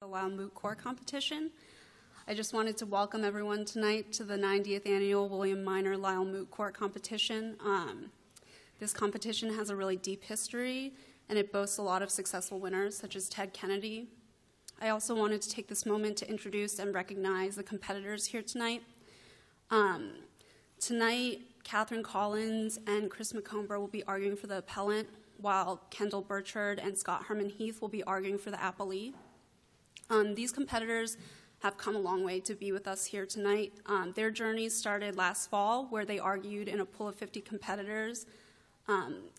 Lile Moot Court competition. I just wanted to welcome everyone tonight to the 90th Annual William Minor Lile Moot Court competition. This competition has a really deep history, and it boasts a lot of successful winners, such as Ted Kennedy. I also wanted to take this moment to introduce and recognize the competitors here tonight. Tonight, Katharine Collins and Chris Macomber will be arguing for the Appellant, while Kendall, Burchard, and Scott Harman-Heath will be arguing for the Appellee. These competitors have come a long way to be with us here tonight. Their journeys started last fall, where they argued in a pool of 50 competitors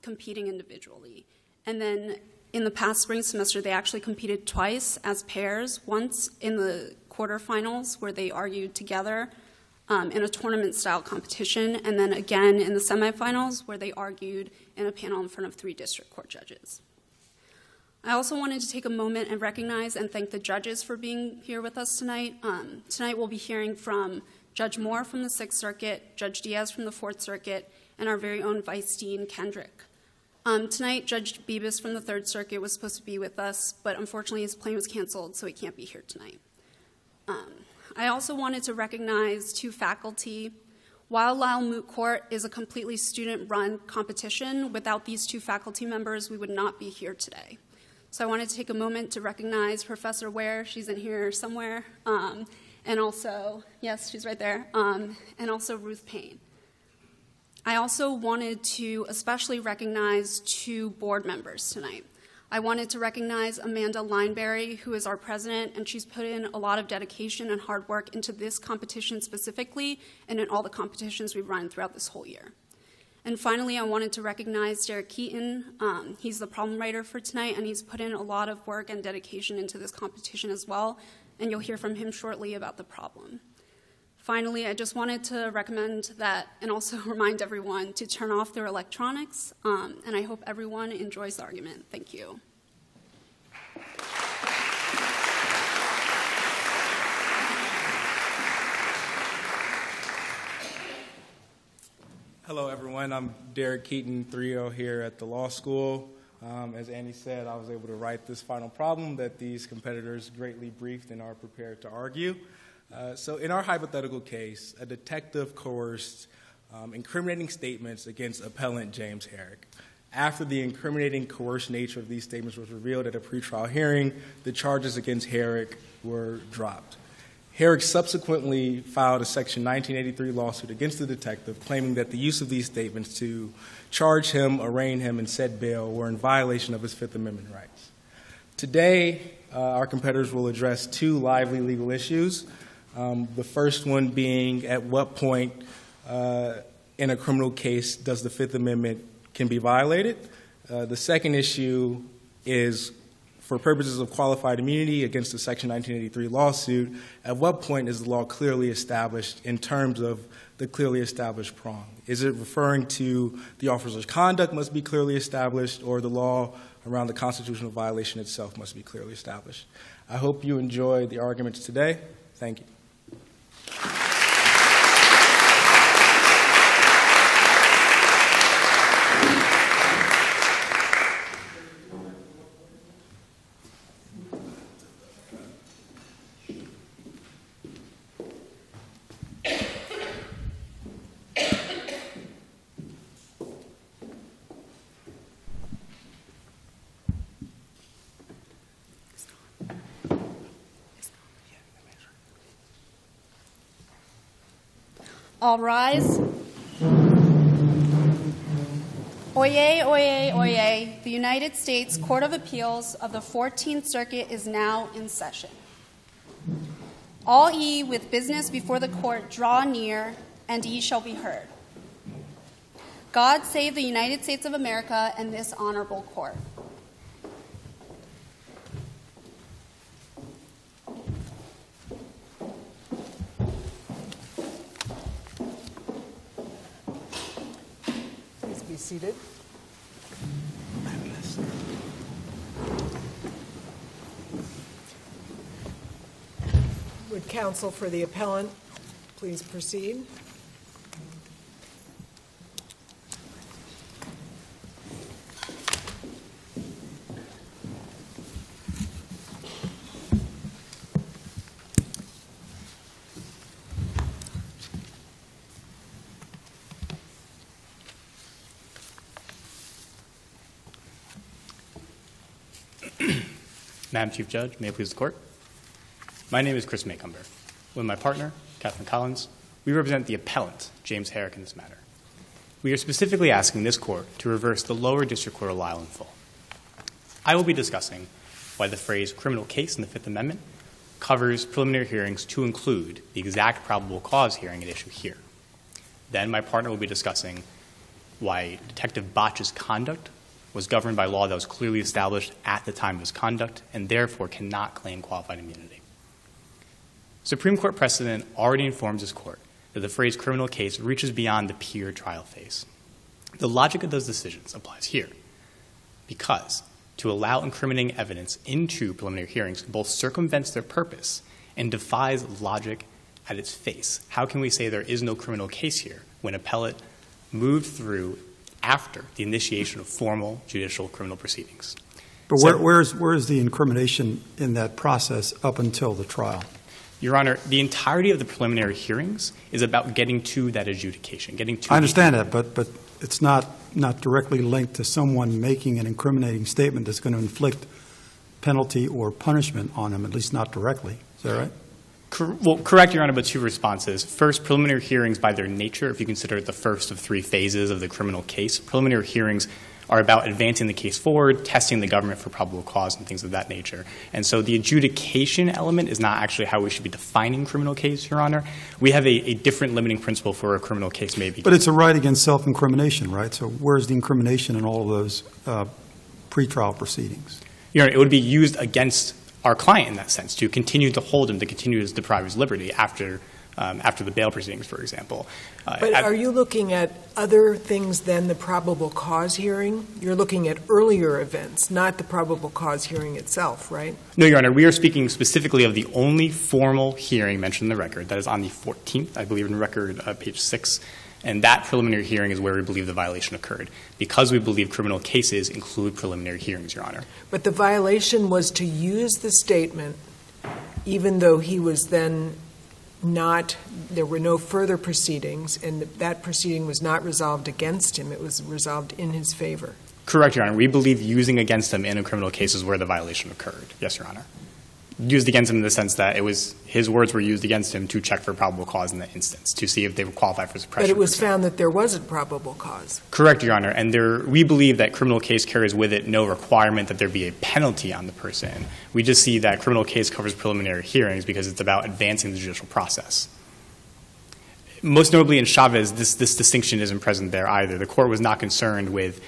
competing individually. And then in the past spring semester, they actually competed twice as pairs, once in the quarterfinals, where they argued together in a tournament-style competition, and then again in the semifinals, where they argued in a panel in front of 3 district court judges. I also wanted to take a moment and recognize and thank the judges for being here with us tonight. Tonight we'll be hearing from Judge Moore from the 6th Circuit, Judge Diaz from the 4th Circuit, and our very own Vice Dean Kendrick. Tonight, Judge Bibas from the 3rd Circuit was supposed to be with us, but unfortunately his plane was canceled, so he can't be here tonight. I also wanted to recognize 2 faculty. While Lile Moot Court is a completely student-run competition, without these 2 faculty members, we would not be here today. So I wanted to take a moment to recognize Professor Ware, she's in here somewhere, and also, yes, she's right there, and also Ruth Payne. I also wanted to especially recognize 2 board members tonight. I wanted to recognize Amanda Lineberry, who is our president, and she's put in a lot of dedication and hard work into this competition specifically and in all the competitions we've run throughout this whole year. And finally, I wanted to recognize Derek Keaton. He's the problem writer for tonight, and he's put in a lot of work and dedication into this competition as well, and you'll hear from him shortly about the problem. Finally, I just wanted to recommend that and also remind everyone to turn off their electronics, and I hope everyone enjoys the argument. Thank you. Hello, everyone. I'm Derek Keaton, 3-0 here at the law school. As Annie said, I was able to write this final problem that these competitors greatly briefed and are prepared to argue. So in our hypothetical case, a detective coerced incriminating statements against Appellant James Herrick. After the incriminating, coerced nature of these statements was revealed at a pretrial hearing, the charges against Herrick were dropped. Herrick subsequently filed a Section 1983 lawsuit against the detective, claiming that the use of these statements to charge him, arraign him, and set bail were in violation of his Fifth Amendment rights. Today, our competitors will address 2 lively legal issues. The first one being, at what point in a criminal case does the Fifth Amendment can be violated? The second issue is, for purposes of qualified immunity against the Section 1983 lawsuit, at what point is the law clearly established in terms of the clearly established prong? Is it referring to the officer's conduct must be clearly established, or the law around the constitutional violation itself must be clearly established? I hope you enjoy the arguments today. Thank you. All rise. Oyez, oyez, oyez. The United States Court of Appeals of the 14th Circuit is now in session. All ye with business before the court draw near, and ye shall be heard. God save the United States of America and this honorable court. Seated. Would counsel for the appellant please proceed? Madam Chief Judge, may it please the Court. My name is Chris Macomber. With my partner, Katharine Collins, we represent the appellant, James Herrick, in this matter. We are specifically asking this Court to reverse the lower district court of Lile in full. I will be discussing why the phrase criminal case in the Fifth Amendment covers preliminary hearings to include the exact probable cause hearing at issue here. Then my partner will be discussing why Detective Botch's conduct was governed by law that was clearly established at the time of his conduct and therefore cannot claim qualified immunity. Supreme Court precedent already informs this Court that the phrase criminal case reaches beyond the pure trial phase. The logic of those decisions applies here because to allow incriminating evidence into preliminary hearings both circumvents their purpose and defies logic at its face. How can we say there is no criminal case here when appellate moved through after the initiation of formal judicial criminal proceedings? But where is the incrimination in that process up until the trial? Your Honor, the entirety of the preliminary hearings is about getting to that adjudication, getting to. I understand that, but it's not directly linked to someone making an incriminating statement that's going to inflict penalty or punishment on him, at least not directly. Is that right? Well, correct, Your Honor, but two responses. First, preliminary hearings by their nature, if you consider it the first of three phases of the criminal case, preliminary hearings are about advancing the case forward, testing the government for probable cause and things of that nature. And so the adjudication element is not actually how we should be defining criminal case, Your Honor. We have a different limiting principle for a criminal case may be. But it's a right against self-incrimination, right? So where's the incrimination in all of those pretrial proceedings? Your Honor, it would be used against our client in that sense, to continue to hold him, to continue to deprive his liberty after the bail proceedings, for example. But are you looking at other things than the probable cause hearing? You're looking at earlier events, not the probable cause hearing itself, right? No, Your Honor. We are speaking specifically of the only formal hearing mentioned in the record. That is on the 14th, I believe, in record page 6. And that preliminary hearing is where we believe the violation occurred, because we believe criminal cases include preliminary hearings, Your Honor. But the violation was to use the statement, even though he was then not, there were no further proceedings, and that proceeding was not resolved against him. It was resolved in his favor. Correct, Your Honor. We believe using against him in a criminal case is where the violation occurred. Yes, Your Honor. Used against him in the sense that it was his words were used against him to check for probable cause in that instance, to see if they were qualified for suppression. But it was found that there wasn't probable cause. Correct, Your Honor. And we believe that criminal case carries with it no requirement that there be a penalty on the person. We just see that criminal case covers preliminary hearings because it's about advancing the judicial process. Most notably in Chavez, this distinction isn't present there either. The court was not concerned with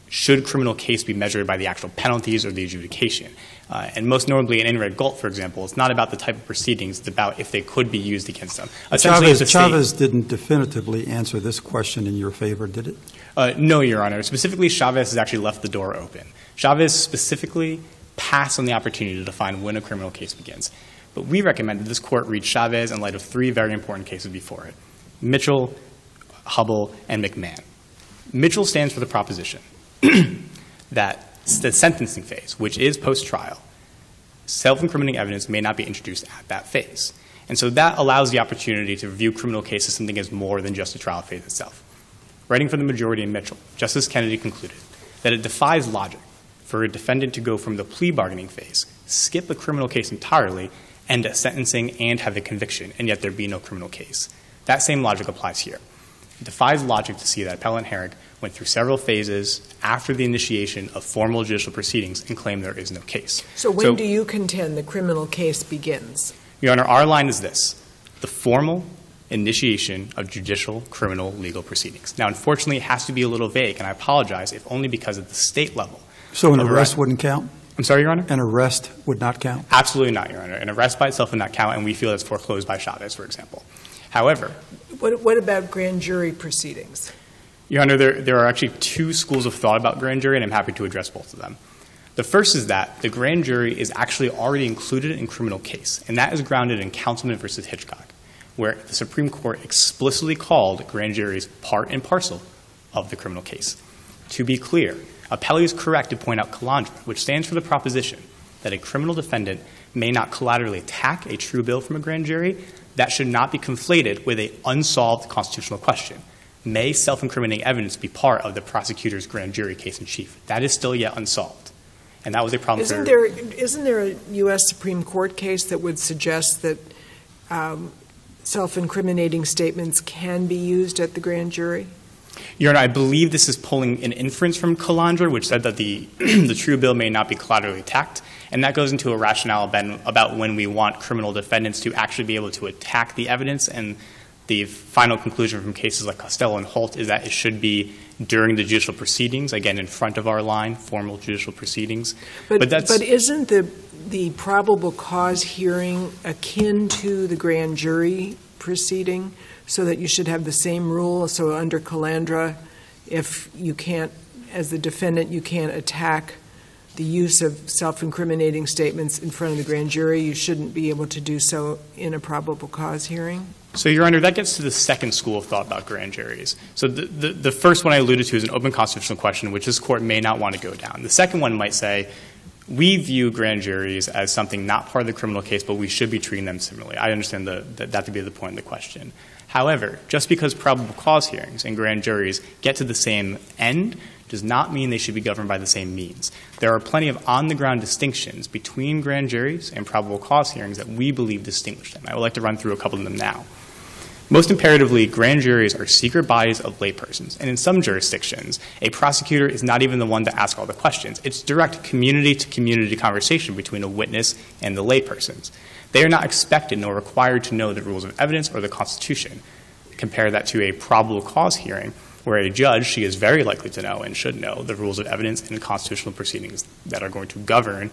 should criminal case be measured by the actual penalties or the adjudication. And most notably in Enright Galt, for example, it's not about the type of proceedings, it's about if they could be used against them. Chavez didn't definitively answer this question in your favor, did it? No, Your Honor. Specifically, Chavez has actually left the door open. Chavez specifically passed on the opportunity to define when a criminal case begins. But we recommend that this court read Chavez in light of three very important cases before it: Mitchell, Hubble, and McMahon. Mitchell stands for the proposition that the sentencing phase, which is post-trial, self-incriminating evidence may not be introduced at that phase. And so that allows the opportunity to review criminal cases as something as more than just the trial phase itself. Writing for the majority in Mitchell, Justice Kennedy concluded that it defies logic for a defendant to go from the plea bargaining phase, skip a criminal case entirely, end at sentencing and have a conviction, and yet there be no criminal case. That same logic applies here. It defies logic to see that Appellant Herrick went through several phases after the initiation of formal judicial proceedings and claimed there is no case. So when do you contend the criminal case begins? Your Honor, our line is this: the formal initiation of judicial criminal legal proceedings. Now, unfortunately, it has to be a little vague, and I apologize, if only because at the state level. So an arrest wouldn't count? I'm sorry, Your Honor? An arrest would not count? Absolutely not, Your Honor. An arrest by itself would not count, and we feel that's foreclosed by Chavez, for example. However, what about grand jury proceedings? Your Honor, there are actually two schools of thought about grand jury, and I'm happy to address both of them. The first is that the grand jury is actually already included in criminal case, and that is grounded in Councilman versus Hitchcock, where the Supreme Court explicitly called grand juries part and parcel of the criminal case. To be clear, Appellee is correct to point out calandra, which stands for the proposition that a criminal defendant may not collaterally attack a true bill from a grand jury. That should not be conflated with an unsolved constitutional question. May self-incriminating evidence be part of the prosecutor's grand jury case in chief? That is still yet unsolved. And that was a problem Isn't there a U.S. Supreme Court case that would suggest that self-incriminating statements can be used at the grand jury? Your Honor, I believe this is pulling an inference from Calandra, which said that the true bill may not be collaterally attacked. And that goes into a rationale about when we want criminal defendants to actually be able to attack the evidence. And the final conclusion from cases like Costello and Holt is that it should be during the judicial proceedings, again, in front of our line, formal judicial proceedings. But isn't the probable cause hearing akin to the grand jury proceeding, so that you should have the same rule? So under Calandra, if you can't, as the defendant, you can't attack the use of self-incriminating statements in front of the grand jury, you shouldn't be able to do so in a probable cause hearing? So, Your Honor, that gets to the second school of thought about grand juries. So the first one I alluded to is an open constitutional question, which this court may not want to go down. The second one might say, we view grand juries as something not part of the criminal case, but we should be treating them similarly. I understand that to be the point of the question. However, just because probable cause hearings and grand juries get to the same end does not mean they should be governed by the same means. There are plenty of on-the-ground distinctions between grand juries and probable cause hearings that we believe distinguish them. I would like to run through a couple of them now. Most imperatively, grand juries are secret bodies of laypersons, and in some jurisdictions, a prosecutor is not even the one to ask all the questions. It's direct community-to-community conversation between a witness and the laypersons. They are not expected nor required to know the rules of evidence or the Constitution. Compare that to a probable cause hearing, where a judge, she is very likely to know and should know the rules of evidence and constitutional proceedings that are going to govern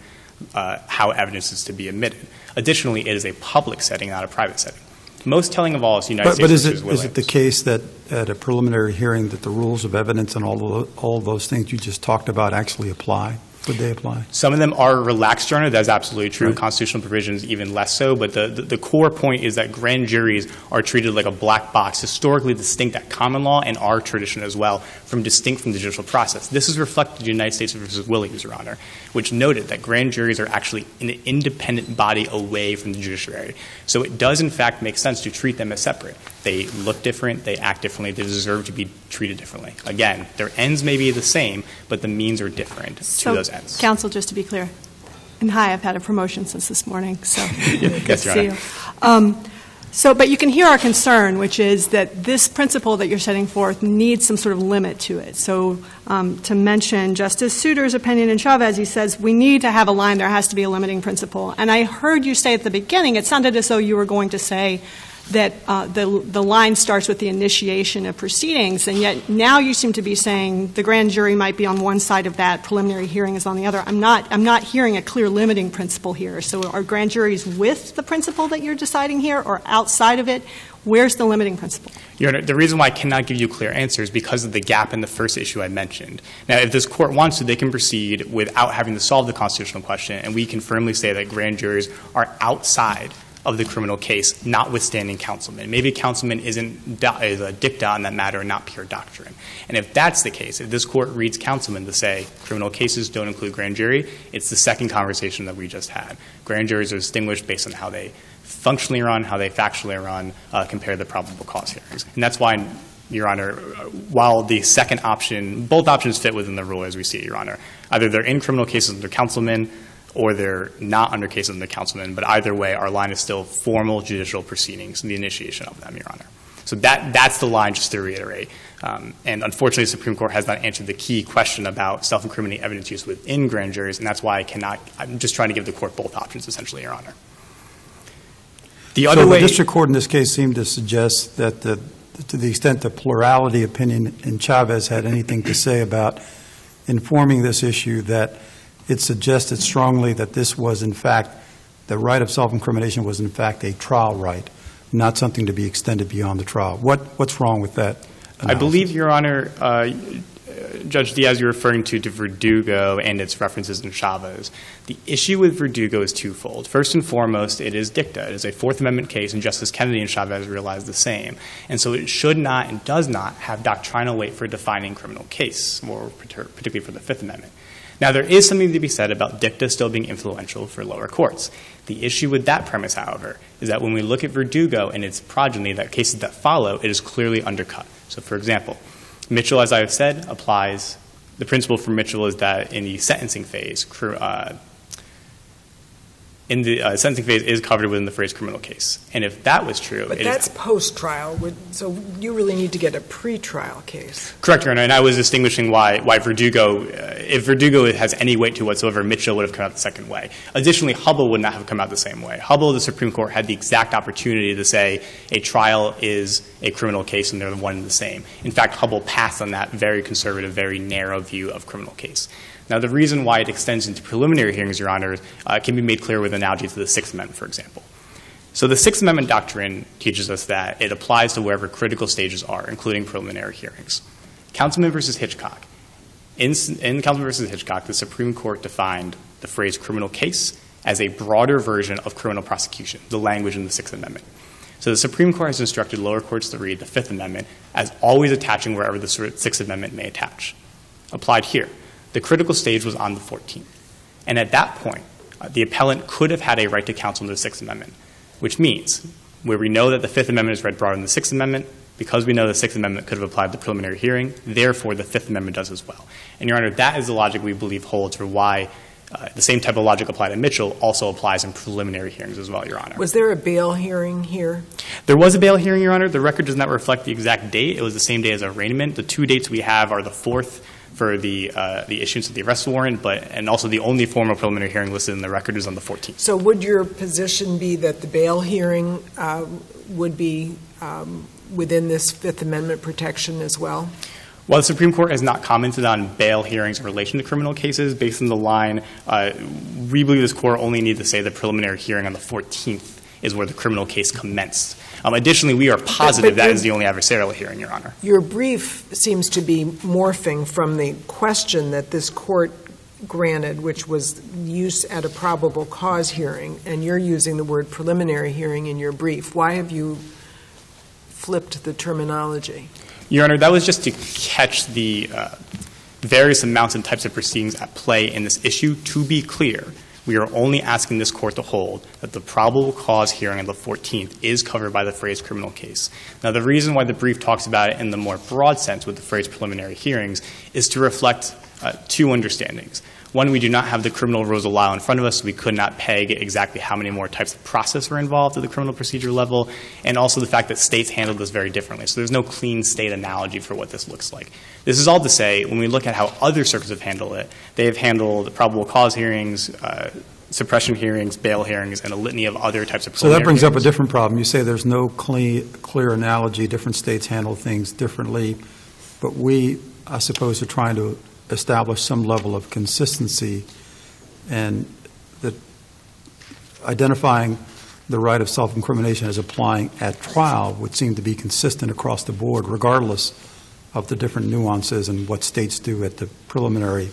how evidence is to be admitted. Additionally, it is a public setting, not a private setting. Most telling of all is the United States versus Williams. Is it the case that at a preliminary hearing that the rules of evidence and all those things you just talked about actually apply? Would they apply? Some of them are relaxed, Your Honor. That's absolutely true. Right. Constitutional provisions even less so. But the core point is that grand juries are treated like a black box, historically distinct at common law and our tradition as well, distinct from the judicial process. This is reflected in the United States versus Williams, Your Honor, which noted that grand juries are actually an independent body away from the judiciary. So it does, in fact, make sense to treat them as separate. They look different. They act differently. They deserve to be treated differently. Again, their ends may be the same, but the means are different to those ends. Counsel, just to be clear, and hi, I've had a promotion since this morning, so good Yes, to Your see Honor. you. But you can hear our concern, which is that this principle that you're setting forth needs some sort of limit to it. So to mention Justice Souter's opinion in Chavez, he says we need to have a line. There has to be a limiting principle. And I heard you say at the beginning, it sounded as though you were going to say that the line starts with the initiation of proceedings, and yet now you seem to be saying the grand jury might be on one side of that, preliminary hearing is on the other. I'm not hearing a clear limiting principle here. So are grand juries with the principle that you're deciding here or outside of it? Where's the limiting principle? Your Honor, the reason why I cannot give you clear answers is because of the gap in the first issue I mentioned. Now, if this court wants to, they can proceed without having to solve the constitutional question, and we can firmly say that grand juries are outside of the criminal case, notwithstanding councilman. Maybe councilman is a dicta on that matter and not pure doctrine. And if that's the case, if this court reads councilman to say criminal cases don't include grand jury, it's the second conversation that we just had. Grand juries are distinguished based on how they functionally run, how they factually run, compared to probable cause hearings. And that's why, Your Honor, while the second option, both options fit within the rule as we see it, Your Honor. Either they're in criminal cases under councilman, or they're not under cases under councilman, but either way, our line is still formal judicial proceedings and the initiation of them, Your Honor. So that's the line, just to reiterate. And unfortunately, the Supreme Court has not answered the key question about self-incriminating evidence use within grand juries, and that's why I'm just trying to give the court both options, essentially, Your Honor. The district court in this case seemed to suggest that to the extent the plurality opinion in Chavez had anything to say about informing this issue, that it suggested strongly that this was, in fact, the right of self-incrimination was, in fact, a trial right, not something to be extended beyond the trial. What's wrong with that analysis? I believe, Your Honor, Judge Diaz, you're referring to Verdugo and its references in Chavez. The issue with Verdugo is twofold. First and foremost, it is dicta. It is a Fourth Amendment case, and Justice Kennedy and Chavez realized the same. And so it should not and does not have doctrinal weight for defining criminal case, more particularly for the Fifth Amendment. Now, there is something to be said about dicta still being influential for lower courts. The issue with that premise, however, is that when we look at Verdugo and its progeny, that cases that follow, it is clearly undercut. So, for example, Mitchell, as I have said, applies The principle for Mitchell is that in the sentencing phase, is covered within the phrase criminal case. And if that was true... But that's post-trial, so you really need to get a pre-trial case. Correct, Your Honor, and I was distinguishing why Verdugo, if Verdugo has any weight to whatsoever, Mitchell would have come out the second way. Additionally, Hubbell would not have come out the same way. Hubbell, the Supreme Court, had the exact opportunity to say a trial is a criminal case and they're one and the same. In fact, Hubbell passed on that very conservative, very narrow view of criminal case. Now, the reason why it extends into preliminary hearings, Your Honor, can be made clear with an analogy to the Sixth Amendment, for example. So the Sixth Amendment doctrine teaches us that it applies to wherever critical stages are, including preliminary hearings. Councilman versus Hitchcock. In Councilman versus Hitchcock, the Supreme Court defined the phrase criminal case as a broader version of criminal prosecution, the language in the Sixth Amendment. So the Supreme Court has instructed lower courts to read the Fifth Amendment as always attaching wherever the Sixth Amendment may attach. Applied here. The critical stage was on the 14th. And at that point, the appellant could have had a right to counsel under the Sixth Amendment, which means where we know that the Fifth Amendment is read broader than the Sixth Amendment, because we know the Sixth Amendment could have applied to the preliminary hearing, therefore the Fifth Amendment does as well. And, Your Honor, that is the logic we believe holds for why the same type of logic applied to Mitchell also applies in preliminary hearings as well, Your Honor. Was there a bail hearing here? There was a bail hearing, Your Honor. The record does not reflect the exact date. It was the same day as arraignment. The two dates we have are the 4th for the issuance of the arrest warrant, and also the only formal preliminary hearing listed in the record is on the 14th. So would your position be that the bail hearing would be within this Fifth Amendment protection as well? While the Supreme Court has not commented on bail hearings in relation to criminal cases, based on the line, we believe this Court only needs to say the preliminary hearing on the 14th is where the criminal case commenced. Additionally, we are positive that is the only adversarial hearing, Your Honor. Your brief seems to be morphing from the question that this Court granted, which was use at a probable cause hearing, and you're using the word preliminary hearing in your brief. Why have you flipped the terminology? Your Honor, that was just to catch the various amounts and types of proceedings at play in this issue. To be clear, we are only asking this Court to hold that the probable cause hearing on the 14th is covered by the phrase criminal case. Now, the reason why the brief talks about it in the more broad sense with the phrase preliminary hearings is to reflect two understandings. One, we do not have the criminal rules of law in front of us, so we could not peg exactly how many more types of process were involved at the criminal procedure level, and also the fact that states handle this very differently. So there's no clean state analogy for what this looks like. This is all to say, when we look at how other circuits have handled it, they have handled probable cause hearings, suppression hearings, bail hearings, and a litany of other types of preliminary So that brings hearings. up a different problem. You say there's no clear analogy. Different states handle things differently. But we, I suppose, are trying to establish some level of consistency, and that identifying the right of self-incrimination as applying at trial would seem to be consistent across the board, regardless of the different nuances and what states do at the preliminary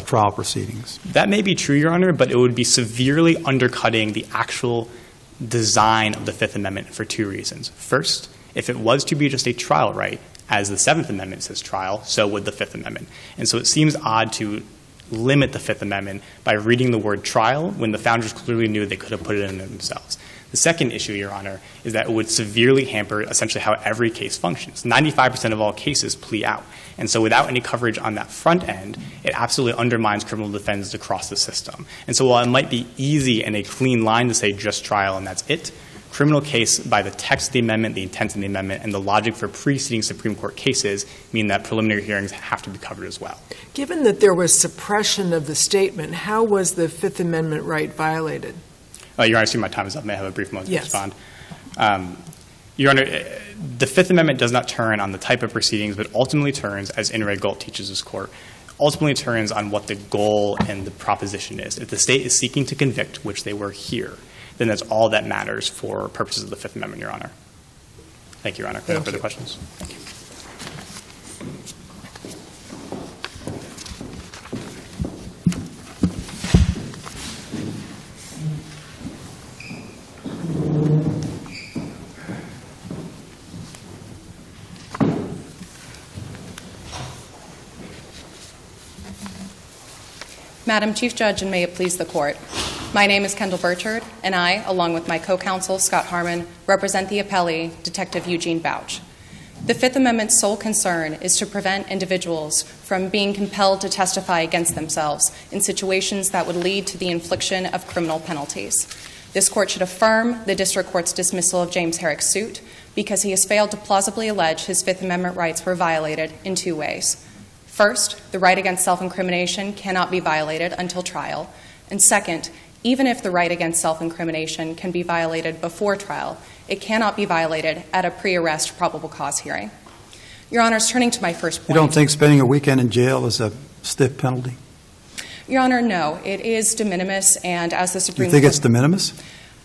trial proceedings. That may be true, Your Honor, but it would be severely undercutting the actual design of the Fifth Amendment for two reasons. First, if it was to be just a trial right, as the Seventh Amendment says trial, so would the Fifth Amendment. And so it seems odd to limit the Fifth Amendment by reading the word trial when the founders clearly knew they could have put it in themselves. The second issue, Your Honor, is that it would severely hamper essentially how every case functions. 95% of all cases plea out. And so without any coverage on that front end, it absolutely undermines criminal defense across the system. And so while it might be easy and a clean line to say just trial and that's it, criminal case, by the text of the amendment, the intent of the amendment, and the logic for preceding Supreme Court cases mean that preliminary hearings have to be covered as well. Given that there was suppression of the statement, how was the Fifth Amendment right violated? Your Honor, I see my time is up. May I have a brief moment Yes. to respond? Your Honor, the Fifth Amendment does not turn on the type of proceedings, but ultimately turns, as In re Galt teaches this Court, ultimately turns on what the goal and the proposition is. If the state is seeking to convict, which they were here, then that's all that matters for purposes of the Fifth Amendment, Your Honor. Thank you, Your Honor. No further questions. Thank you. Madam Chief Judge, and may it please the Court. My name is Kendall Burchard, and I, along with my co-counsel, Scott Harman, represent the appellee, Detective Eugene Bouch. The Fifth Amendment's sole concern is to prevent individuals from being compelled to testify against themselves in situations that would lead to the infliction of criminal penalties. This court should affirm the district court's dismissal of James Herrick's suit because he has failed to plausibly allege his Fifth Amendment rights were violated in two ways. First, the right against self-incrimination cannot be violated until trial. And second, even if the right against self-incrimination can be violated before trial, it cannot be violated at a pre-arrest probable cause hearing. Your Honors, turning to my first point. You don't think spending a weekend in jail is a stiff penalty? Your Honor, no. It is de minimis, and as the Supreme Court... You think it's de minimis?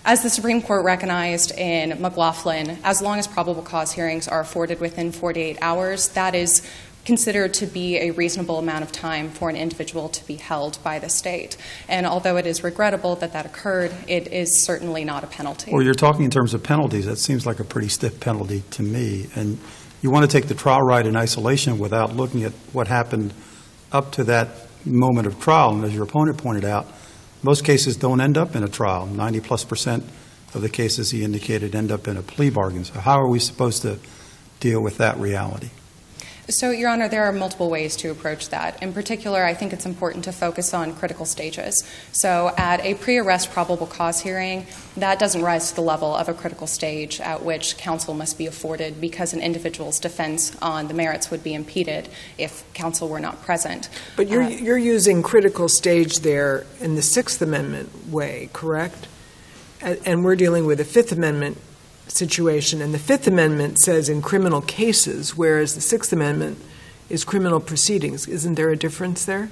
As the Supreme Court recognized in McLaughlin, as long as probable cause hearings are afforded within 48 hours, that is considered to be a reasonable amount of time for an individual to be held by the state. And although it is regrettable that that occurred, it is certainly not a penalty. Well, you're talking in terms of penalties. That seems like a pretty stiff penalty to me. And you want to take the trial right in isolation without looking at what happened up to that moment of trial. And as your opponent pointed out, most cases don't end up in a trial. 90+% of the cases he indicated end up in a plea bargain. So how are we supposed to deal with that reality? So, Your Honor, there are multiple ways to approach that. In particular, I think it's important to focus on critical stages. So at a pre-arrest probable cause hearing, that doesn't rise to the level of a critical stage at which counsel must be afforded because an individual's defense on the merits would be impeded if counsel were not present. But you're using critical stage there in the Sixth Amendment way, correct? And we're dealing with a Fifth Amendment situation, and the Fifth Amendment says in criminal cases, whereas the Sixth Amendment is criminal proceedings. Isn't there a difference there?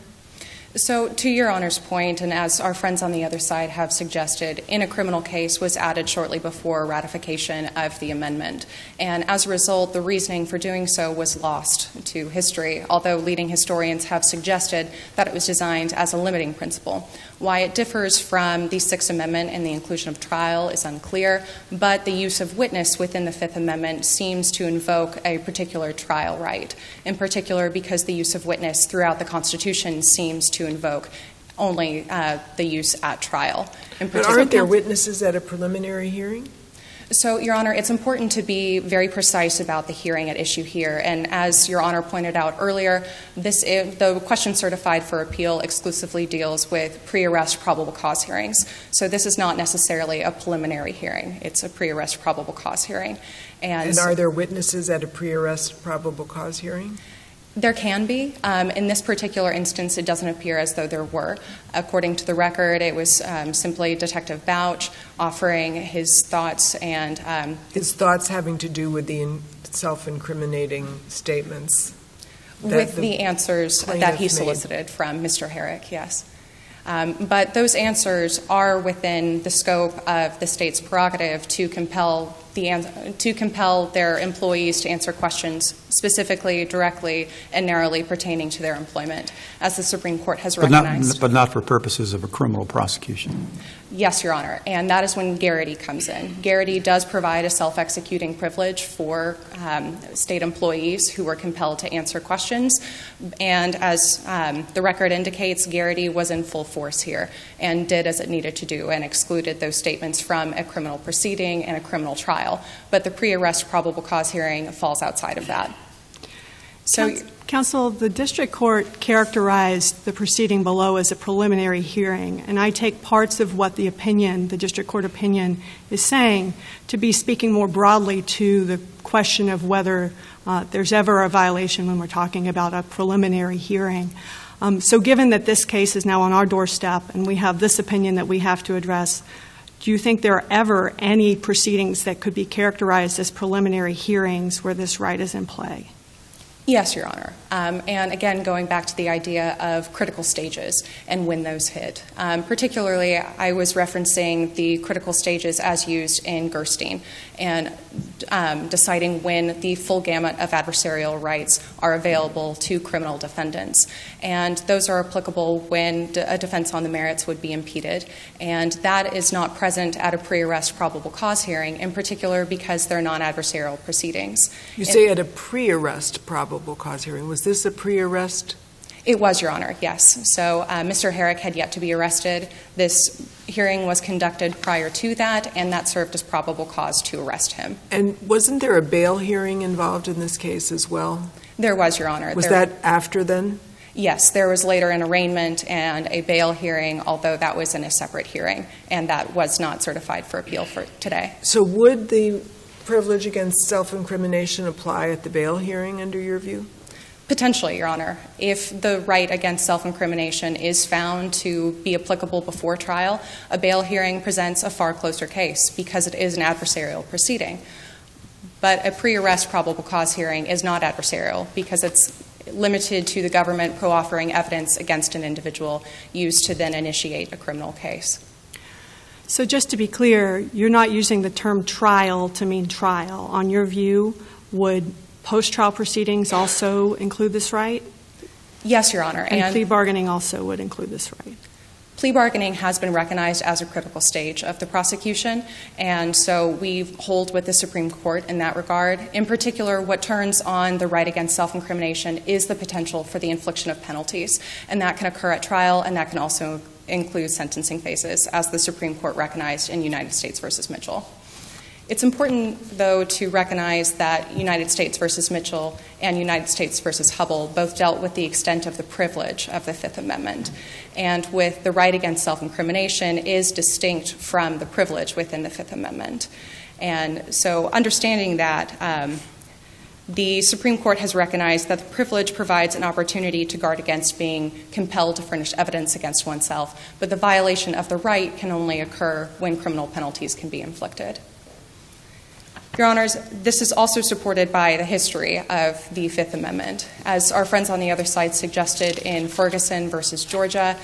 So to Your Honor's point, and as our friends on the other side have suggested, in a criminal case was added shortly before ratification of the amendment. And as a result, the reasoning for doing so was lost to history, although leading historians have suggested that it was designed as a limiting principle. Why it differs from the Sixth Amendment and the inclusion of trial is unclear, but the use of witness within the Fifth Amendment seems to invoke a particular trial right, in particular because the use of witness throughout the Constitution seems to invoke only the use at trial. But aren't there witnesses at a preliminary hearing? So, Your Honor, it's important to be very precise about the hearing at issue here. And as Your Honor pointed out earlier, the question certified for appeal exclusively deals with pre-arrest probable cause hearings. So this is not necessarily a preliminary hearing. It's a pre-arrest probable cause hearing. And are there witnesses at a pre-arrest probable cause hearing? There can be. In this particular instance, it doesn't appear as though there were. According to the record, it was simply Detective Bouch offering his thoughts and... his thoughts having to do with the self-incriminating statements? With the answers that he solicited from Mr. Herrick, yes. But those answers are within the scope of the state's prerogative to compel their employees to answer questions specifically, directly, and narrowly pertaining to their employment, as the Supreme Court has recognized. But not for purposes of a criminal prosecution. Yes, Your Honor, and that is when Garrity comes in. Garrity does provide a self-executing privilege for state employees who were compelled to answer questions, and as the record indicates, Garrity was in full force here and did as it needed to do and excluded those statements from a criminal proceeding and a criminal trial. But the pre-arrest probable cause hearing falls outside of that. So, Counsel, the district court characterized the proceeding below as a preliminary hearing, and I take parts of what the district court opinion is saying to be speaking more broadly to the question of whether there's ever a violation when we're talking about a preliminary hearing. So given that this case is now on our doorstep and we have this opinion that we have to address, do you think there are ever any proceedings that could be characterized as preliminary hearings where this right is in play? Yes, Your Honor. And again, going back to the idea of critical stages and when those hit. Particularly, I was referencing the critical stages as used in Gerstein and deciding when the full gamut of adversarial rights are available to criminal defendants. And those are applicable when a defense on the merits would be impeded. And that is not present at a pre-arrest probable cause hearing, in particular because they're non-adversarial proceedings. You say at a pre-arrest probable cause hearing. Was this a pre-arrest? It was, Your Honor, yes. So Mr. Herrick had yet to be arrested. This hearing was conducted prior to that, and that served as probable cause to arrest him. And wasn't there a bail hearing involved in this case as well? There was, Your Honor. Was that after then? Yes, there was later an arraignment and a bail hearing, although that was in a separate hearing, and that was not certified for appeal for today. So would the privilege against self-incrimination apply at the bail hearing, under your view? Potentially, Your Honor. If the right against self-incrimination is found to be applicable before trial, a bail hearing presents a far closer case because it is an adversarial proceeding. But a pre-arrest probable cause hearing is not adversarial because it's limited to the government proffering evidence against an individual used to then initiate a criminal case. So just to be clear, you're not using the term trial to mean trial. On your view, would post-trial proceedings also include this right? Yes, Your Honor. And plea bargaining also would include this right? Plea bargaining has been recognized as a critical stage of the prosecution, and so we hold with the Supreme Court in that regard. In particular, what turns on the right against self-incrimination is the potential for the infliction of penalties, and that can occur at trial, and that can also include sentencing phases, as the Supreme Court recognized in United States v. Mitchell. It's important, though, to recognize that United States v. Mitchell and United States v. Hubble both dealt with the extent of the privilege of the Fifth Amendment. And with the right against self-incrimination is distinct from the privilege within the Fifth Amendment. And so understanding that, the Supreme Court has recognized that the privilege provides an opportunity to guard against being compelled to furnish evidence against oneself, but the violation of the right can only occur when criminal penalties can be inflicted. Your Honors, this is also supported by the history of the Fifth Amendment. As our friends on the other side suggested in Ferguson versus Georgia,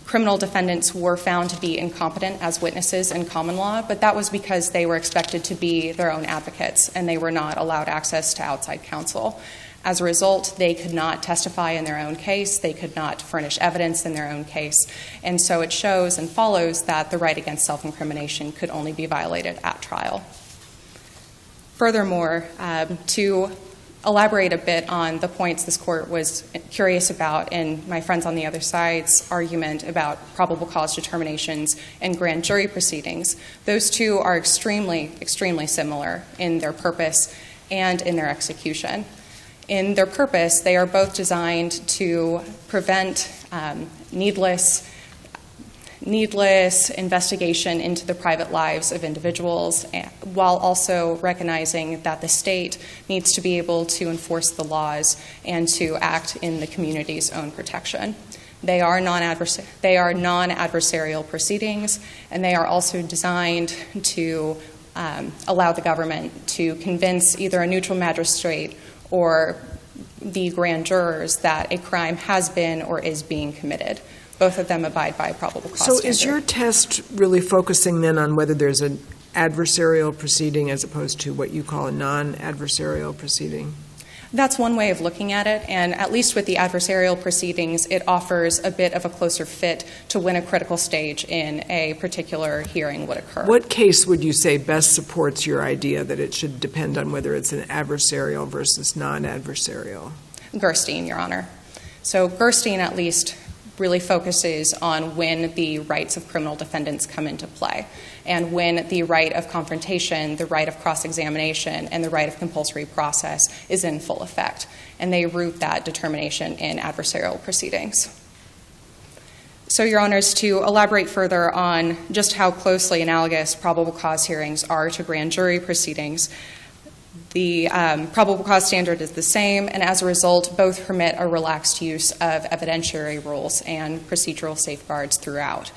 criminal defendants were found to be incompetent as witnesses in common law, but that was because they were expected to be their own advocates and they were not allowed access to outside counsel. As a result, they could not testify in their own case, they could not furnish evidence in their own case, and so it shows and follows that the right against self-incrimination could only be violated at trial. Furthermore, to elaborate a bit on the points this Court was curious about in my friends on the other side's argument about probable cause determinations and grand jury proceedings, those two are extremely, extremely similar in their purpose and in their execution. In their purpose, they are both designed to prevent needless investigation into the private lives of individuals, while also recognizing that the state needs to be able to enforce the laws and to act in the community's own protection. They are non-adversarial proceedings, and they are also designed to allow the government to convince either a neutral magistrate or the grand jurors that a crime has been or is being committed. Both of them abide by a probable cause standard. So is your test really focusing then on whether there's an adversarial proceeding as opposed to what you call a non-adversarial proceeding? That's one way of looking at it, and at least with the adversarial proceedings, it offers a bit of a closer fit to when a critical stage in a particular hearing would occur. What case would you say best supports your idea that it should depend on whether it's an adversarial versus non-adversarial? Gerstein, Your Honor. So Gerstein, at least, really focuses on when the rights of criminal defendants come into play and when the right of confrontation, the right of cross-examination, and the right of compulsory process is in full effect. And they root that determination in adversarial proceedings. So, Your Honors, to elaborate further on just how closely analogous probable cause hearings are to grand jury proceedings, the probable cause standard is the same, and as a result, both permit a relaxed use of evidentiary rules and procedural safeguards throughout.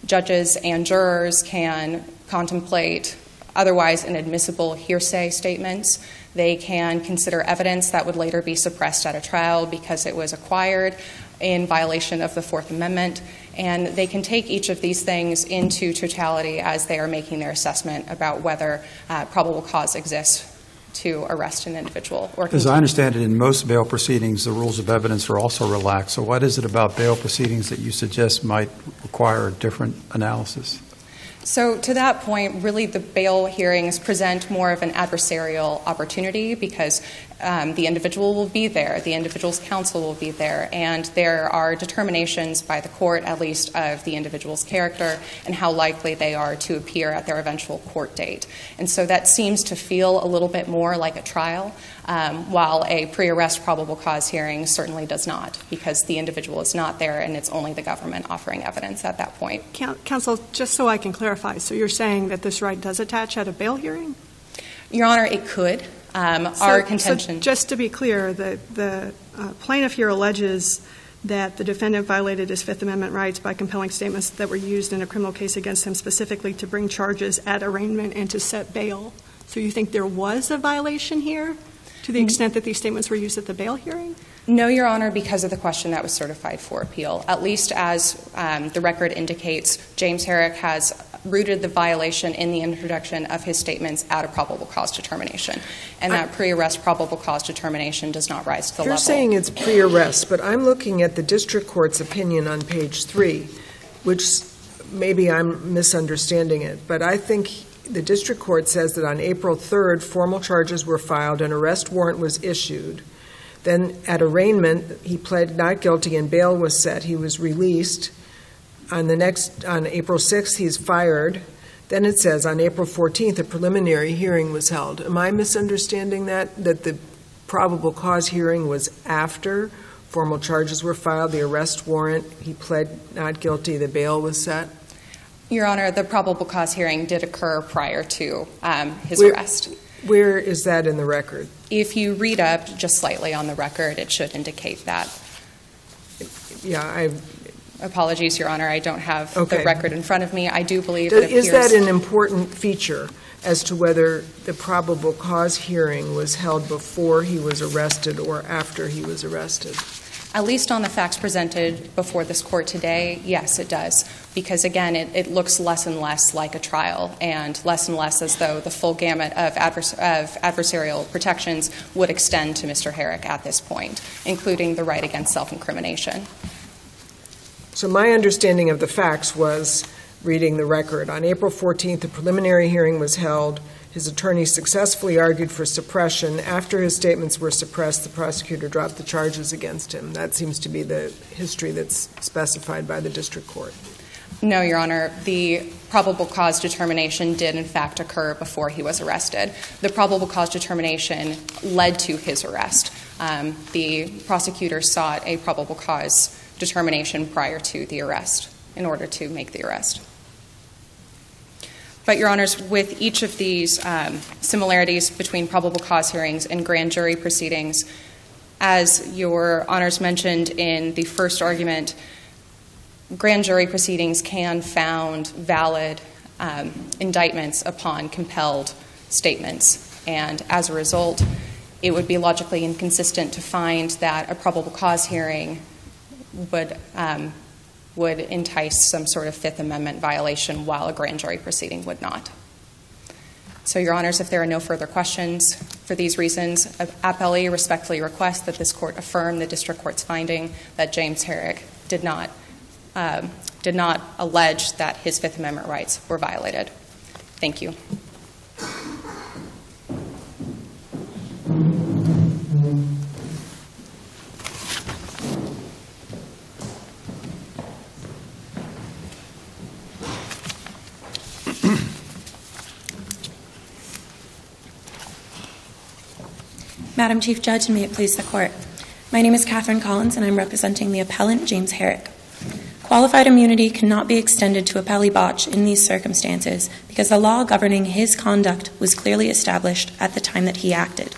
Judges and jurors can contemplate otherwise inadmissible hearsay statements. They can consider evidence that would later be suppressed at a trial because it was acquired in violation of the Fourth Amendment, and they can take each of these things into totality as they are making their assessment about whether probable cause exists to arrest an individual. As I understand it, in most bail proceedings, the rules of evidence are also relaxed. So what is it about bail proceedings that you suggest might require a different analysis? So to that point, really the bail hearings present more of an adversarial opportunity because the individual will be there, the individual's counsel will be there, and there are determinations by the court, at least, of the individual's character and how likely they are to appear at their eventual court date. And so that seems to feel a little bit more like a trial, while a pre-arrest probable cause hearing certainly does not, because the individual is not there and it's only the government offering evidence at that point. Counsel, just so I can clarify, so you're saying that this right does attach at a bail hearing? Your Honor, it could. Our contention. So just to be clear, the plaintiff here alleges that the defendant violated his Fifth Amendment rights by compelling statements that were used in a criminal case against him specifically to bring charges at arraignment and to set bail. So you think there was a violation here to the extent that these statements were used at the bail hearing? No, Your Honor, because of the question that was certified for appeal. At least as the record indicates, James Herrick has rooted the violation in the introduction of his statements at a probable cause determination. And that pre-arrest probable cause determination does not rise to the level. You're saying it's pre-arrest, but I'm looking at the district court's opinion on page 3, which maybe I'm misunderstanding it, but I think the district court says that on April 3rd, formal charges were filed, an arrest warrant was issued. Then at arraignment, he pled not guilty and bail was set. He was released. On April 6th, he's fired. Then it says on April 14th, a preliminary hearing was held. Am I misunderstanding that the probable cause hearing was after formal charges were filed, the arrest warrant, he pled not guilty, the bail was set? Your Honor, the probable cause hearing did occur prior to his arrest. Where is that in the record? If you read up just slightly on the record, it should indicate that. Yeah, Apologies, Your Honor, I don't have okay. the record in front of me. I do believe it appears. Is that an important feature as to whether the probable cause hearing was held before he was arrested or after he was arrested? At least on the facts presented before this court today, yes, it does. Because, again, it looks less and less like a trial and less as though the full gamut of adversarial protections would extend to Mr. Herrick at this point, including the right against self-incrimination. So my understanding of the facts was, reading the record, on April 14th, a preliminary hearing was held. His attorney successfully argued for suppression. After his statements were suppressed, the prosecutor dropped the charges against him. That seems to be the history that's specified by the district court. No, Your Honor. The probable cause determination did, in fact, occur before he was arrested. The probable cause determination led to his arrest. The prosecutor sought a probable cause determination prior to the arrest in order to make the arrest. But, Your Honors, with each of these similarities between probable cause hearings and grand jury proceedings, as Your Honors mentioned in the first argument, grand jury proceedings can found valid indictments upon compelled statements. And as a result, it would be logically inconsistent to find that a probable cause hearing would entice some sort of Fifth Amendment violation while a grand jury proceeding would not. So, Your Honors, if there are no further questions for these reasons, Appellee respectfully requests that this court affirm the district court's finding that James Herrick did not allege that his Fifth Amendment rights were violated. Thank you. Madam Chief Judge, and may it please the Court. My name is Katharine Collins, and I'm representing the appellant, James Herrick. Qualified immunity cannot be extended to Appellee Botch in these circumstances because the law governing his conduct was clearly established at the time that he acted.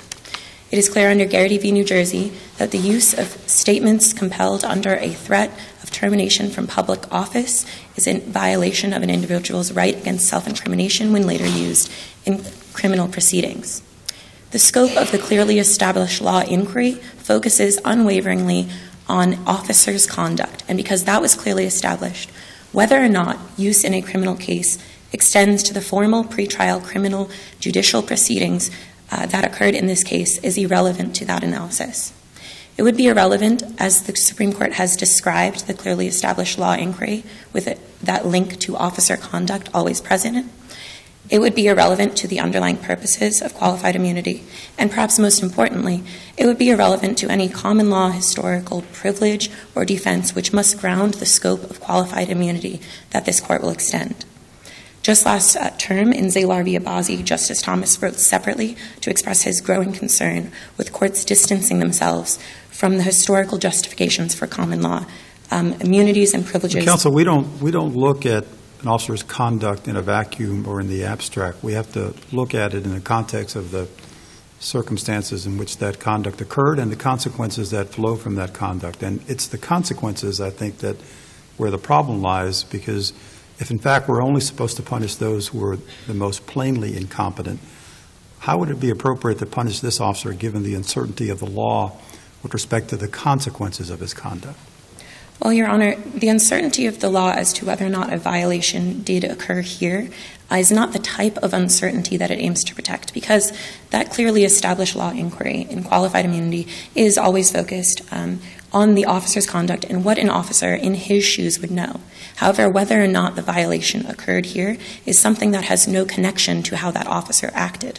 It is clear under Garrity v. New Jersey that the use of statements compelled under a threat of termination from public office is in violation of an individual's right against self-incrimination when later used in criminal proceedings. The scope of the clearly established law inquiry focuses unwaveringly on officers' conduct, and because that was clearly established, whether or not use in a criminal case extends to the formal pretrial criminal judicial proceedings that occurred in this case is irrelevant to that analysis. It would be irrelevant, as the Supreme Court has described the clearly established law inquiry with that link to officer conduct always present. It would be irrelevant to the underlying purposes of qualified immunity, and perhaps most importantly, it would be irrelevant to any common law historical privilege or defense which must ground the scope of qualified immunity that this court will extend. Just last term in Zalar v. Abazi, Justice Thomas wrote separately to express his growing concern with courts distancing themselves from the historical justifications for common law immunities and privileges. Counsel, we don't look at an officer's conduct in a vacuum or in the abstract. We have to look at it in the context of the circumstances in which that conduct occurred and the consequences that flow from that conduct. And it's the consequences, I think, that where the problem lies, because if in fact we're only supposed to punish those who are the most plainly incompetent, how would it be appropriate to punish this officer given the uncertainty of the law with respect to the consequences of his conduct? Well, Your Honor, the uncertainty of the law as to whether or not a violation did occur here is not the type of uncertainty that it aims to protect, because that clearly established law inquiry in qualified immunity is always focused on the officer's conduct and what an officer in his shoes would know. However, whether or not the violation occurred here is something that has no connection to how that officer acted.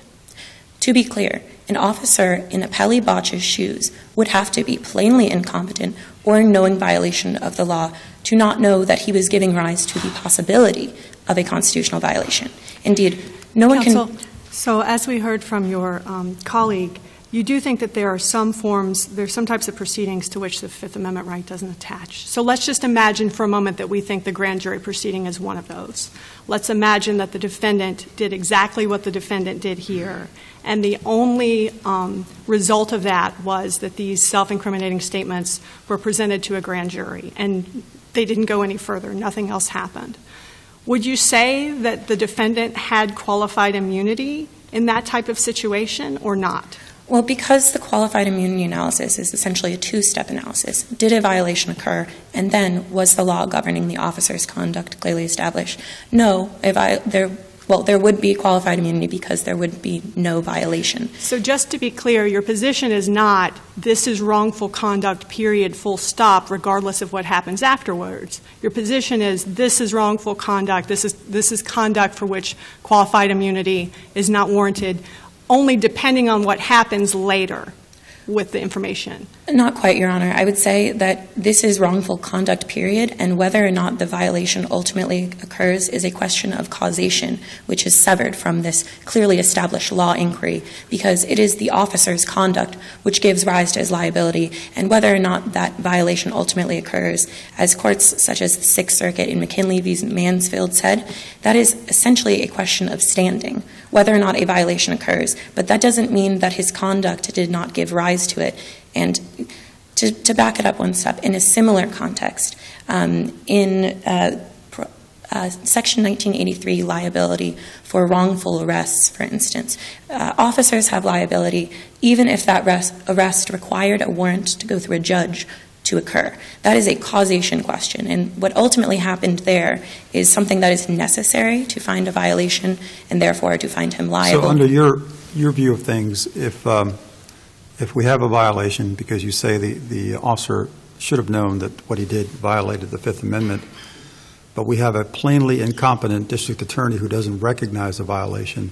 To be clear, an officer in Appellee Botch's shoes would have to be plainly incompetent or in knowing violation of the law to not know that he was giving rise to the possibility of a constitutional violation. Indeed, no one Counsel, can... So as we heard from your colleague, you do think that there are some types of proceedings to which the Fifth Amendment right doesn't attach. So let's just imagine for a moment that we think the grand jury proceeding is one of those. Let's imagine that the defendant did exactly what the defendant did here, and the only result of that was that these self-incriminating statements were presented to a grand jury, and they didn't go any further. Nothing else happened. Would you say that the defendant had qualified immunity in that type of situation or not? Well, because the qualified immunity analysis is essentially a two-step analysis, did a violation occur, and then was the law governing the officer's conduct clearly established? No, there would be qualified immunity because there would be no violation. So just to be clear, your position is not this is wrongful conduct, period, full stop, regardless of what happens afterwards. Your position is this is wrongful conduct, this is conduct for which qualified immunity is not warranted, only depending on what happens later with the information. Not quite, Your Honor. I would say that this is wrongful conduct, period, and whether or not the violation ultimately occurs is a question of causation, which is severed from this clearly established law inquiry, because it is the officer's conduct which gives rise to his liability, and whether or not that violation ultimately occurs, as courts such as the Sixth Circuit in McKinley v. Mansfield said, that is essentially a question of standing, whether or not a violation occurs, but that doesn't mean that his conduct did not give rise to it. And to back it up one step, in a similar context, in Section 1983 liability for wrongful arrests, for instance, officers have liability even if that arrest required a warrant to go through a judge to occur. That is a causation question, and what ultimately happened there is something that is necessary to find a violation and therefore to find him liable. So under your view of things, if we have a violation because you say the officer should have known that what he did violated the Fifth Amendment, but we have a plainly incompetent district attorney who doesn't recognize the violation,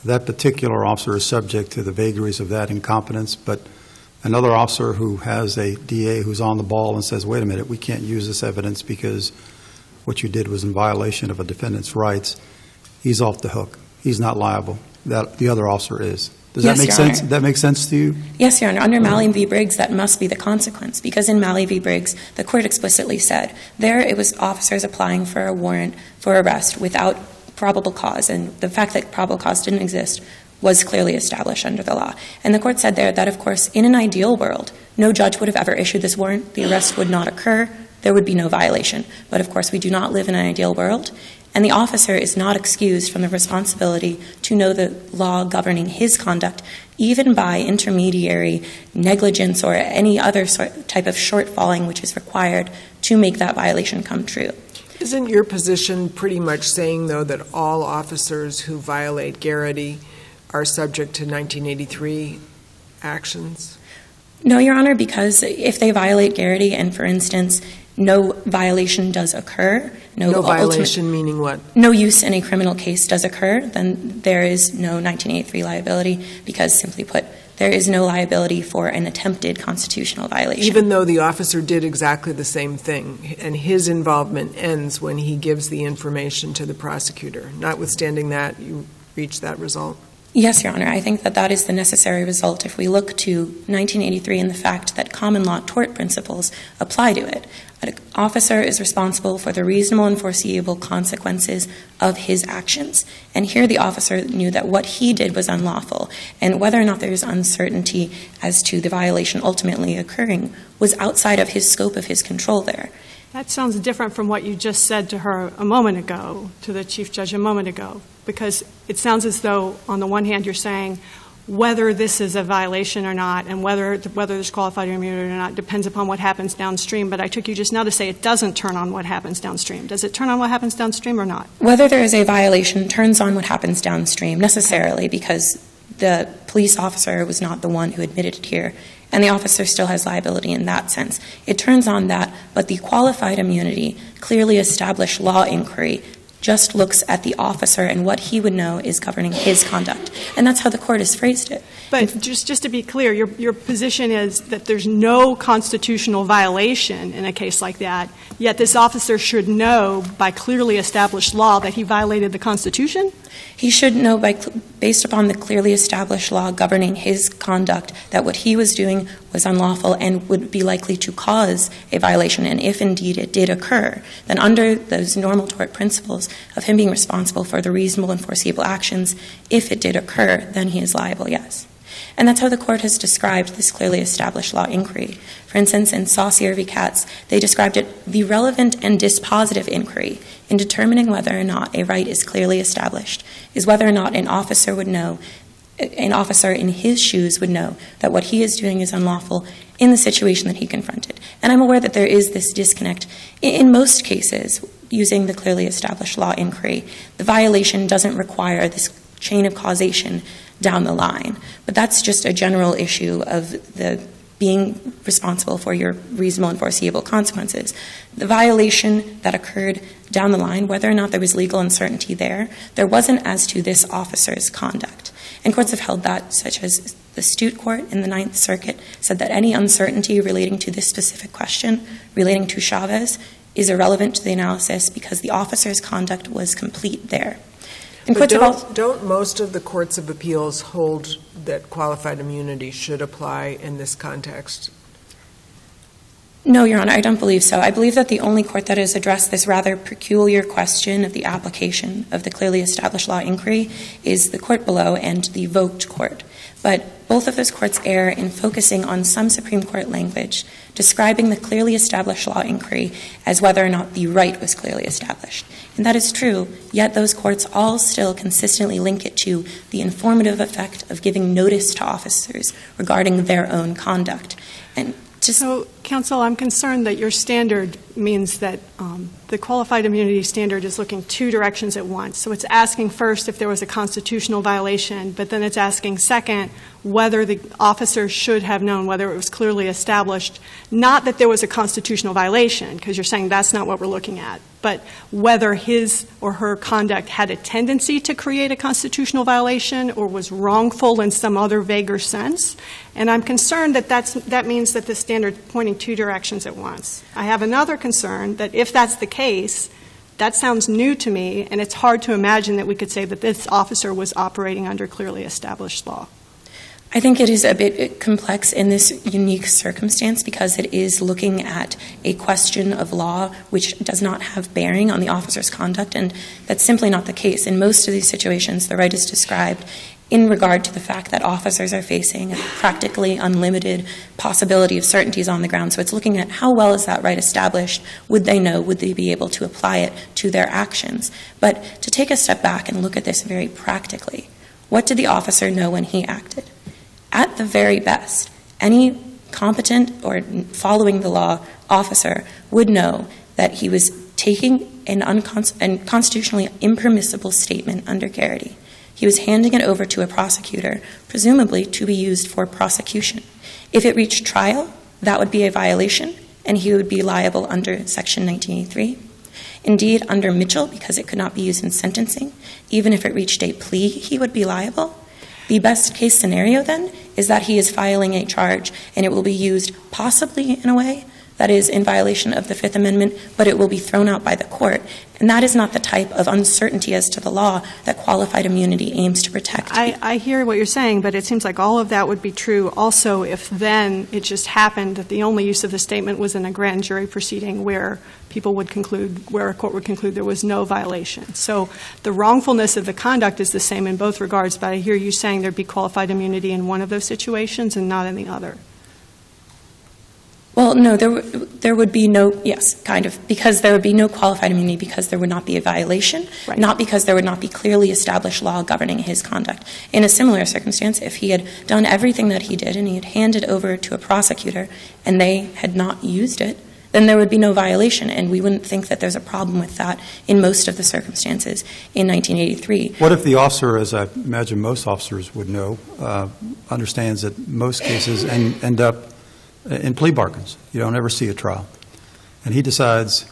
that particular officer is subject to the vagaries of that incompetence, but another officer who has a DA who's on the ball and says, wait a minute, we can't use this evidence because what you did was in violation of a defendant's rights, he's off the hook. He's not liable. The other officer is. Does that make sense? That make sense to you? Yes, Your Honor. Under Malley v. Briggs, that must be the consequence, because in Malley v. Briggs, the court explicitly said there it was officers applying for a warrant for arrest without probable cause, and the fact that probable cause didn't exist was clearly established under the law. And the court said there that, of course, in an ideal world, no judge would have ever issued this warrant, the arrest would not occur, there would be no violation. But, of course, we do not live in an ideal world, and the officer is not excused from the responsibility to know the law governing his conduct, even by intermediary negligence or any other type of shortfalling which is required to make that violation come true. Isn't your position pretty much saying, though, that all officers who violate Garrity are subject to 1983 actions? No, Your Honor, because if they violate Garrity and, for instance, no violation does occur, no violation meaning what? No use in a criminal case does occur, then there is no 1983 liability, because simply put, there is no liability for an attempted constitutional violation. Even though the officer did exactly the same thing, and his involvement ends when he gives the information to the prosecutor. Notwithstanding that, you reach that result? Yes, Your Honor. I think that that is the necessary result if we look to 1983 and the fact that common law tort principles apply to it. An officer is responsible for the reasonable and foreseeable consequences of his actions. And here the officer knew that what he did was unlawful, and whether or not there is uncertainty as to the violation ultimately occurring was outside of his scope of his control there. That sounds different from what you just said to her a moment ago, to the Chief Judge a moment ago, because it sounds as though, on the one hand, you're saying whether this is a violation or not and whether there's qualified immunity or not depends upon what happens downstream, but I took you just now to say it doesn't turn on what happens downstream. Does it turn on what happens downstream or not? Whether there is a violation turns on what happens downstream, necessarily, because the police officer was not the one who admitted it here, and the officer still has liability in that sense. It turns on that, but the qualified immunity, clearly established law inquiry just looks at the officer and what he would know is governing his conduct. And that's how the court has phrased it. But just to be clear, your position is that there's no constitutional violation in a case like that, yet this officer should know by clearly established law that he violated the Constitution? He should know, based upon the clearly established law governing his conduct, that what he was doing was unlawful and would be likely to cause a violation. And if indeed it did occur, then under those normal tort principles of him being responsible for the reasonable and foreseeable actions, if it did occur, then he is liable, yes. And that's how the court has described this clearly established law inquiry. For instance, in Saucier v. Katz, they described it the relevant and dispositive inquiry in determining whether or not a right is clearly established is whether or not an officer would know, an officer in his shoes would know that what he is doing is unlawful in the situation that he confronted. And I'm aware that there is this disconnect. In most cases, using the clearly established law inquiry, the violation doesn't require this chain of causation down the line. But that's just a general issue of the being responsible for your reasonable and foreseeable consequences. The violation that occurred down the line, whether or not there was legal uncertainty there wasn't as to this officer's conduct. And courts have held that, such as the Stute Court in the Ninth Circuit said that any uncertainty relating to this specific question, relating to Chavez, is irrelevant to the analysis because the officer's conduct was complete there. But don't most of the courts of appeals hold that qualified immunity should apply in this context? No, Your Honor, I don't believe so. I believe that the only court that has addressed this rather peculiar question of the application of the clearly established law inquiry is the court below and the Vogt Court. But both of those courts err in focusing on some Supreme Court language describing the clearly established law inquiry as whether or not the right was clearly established. And that is true, yet those courts all still consistently link it to the informative effect of giving notice to officers regarding their own conduct. And so, counsel, I'm concerned that your standard means that the qualified immunity standard is looking two directions at once. So it's asking first if there was a constitutional violation, but then it's asking second whether the officer should have known whether it was clearly established, not that there was a constitutional violation, because you're saying that's not what we're looking at, but whether his or her conduct had a tendency to create a constitutional violation or was wrongful in some other vaguer sense. And I'm concerned that that means that the standard is pointing two directions at once. I have another concern that if that's the case, that sounds new to me, and it's hard to imagine that we could say that this officer was operating under clearly established law. I think it is a bit complex in this unique circumstance because it is looking at a question of law which does not have bearing on the officer's conduct, and that's simply not the case. In most of these situations, the right is described in regard to the fact that officers are facing a practically unlimited possibility of certainties on the ground. So it's looking at how well is that right established? Would they know? Would they be able to apply it to their actions? But to take a step back and look at this very practically, what did the officer know when he acted? At the very best, any competent or following the law officer would know that he was taking an constitutionally impermissible statement under Garrity. He was handing it over to a prosecutor, presumably to be used for prosecution. If it reached trial, that would be a violation, and he would be liable under Section 1983. Indeed, under Mitchell, because it could not be used in sentencing, even if it reached a plea, he would be liable. The best case scenario, then, is that he is filing a charge and it will be used possibly in a way that is in violation of the Fifth Amendment, but it will be thrown out by the court. And that is not the type of uncertainty as to the law that qualified immunity aims to protect. I hear what you're saying, but it seems like all of that would be true also if then it just happened that the only use of the statement was in a grand jury proceeding where people would conclude, where a court would conclude there was no violation. So the wrongfulness of the conduct is the same in both regards, but I hear you saying there'd be qualified immunity in one of those situations and not in the other. Well, no, there would be no, yes, kind of, because there would be no qualified immunity because there would not be a violation, right. Not because there would not be clearly established law governing his conduct. In a similar circumstance, if he had done everything that he did and he had handed over to a prosecutor and they had not used it, then there would be no violation, and we wouldn't think that there's a problem with that in most of the circumstances in 1983. What if the officer, as I imagine most officers would know, understands that most cases end up in plea bargains? You don't ever see a trial. And he decides,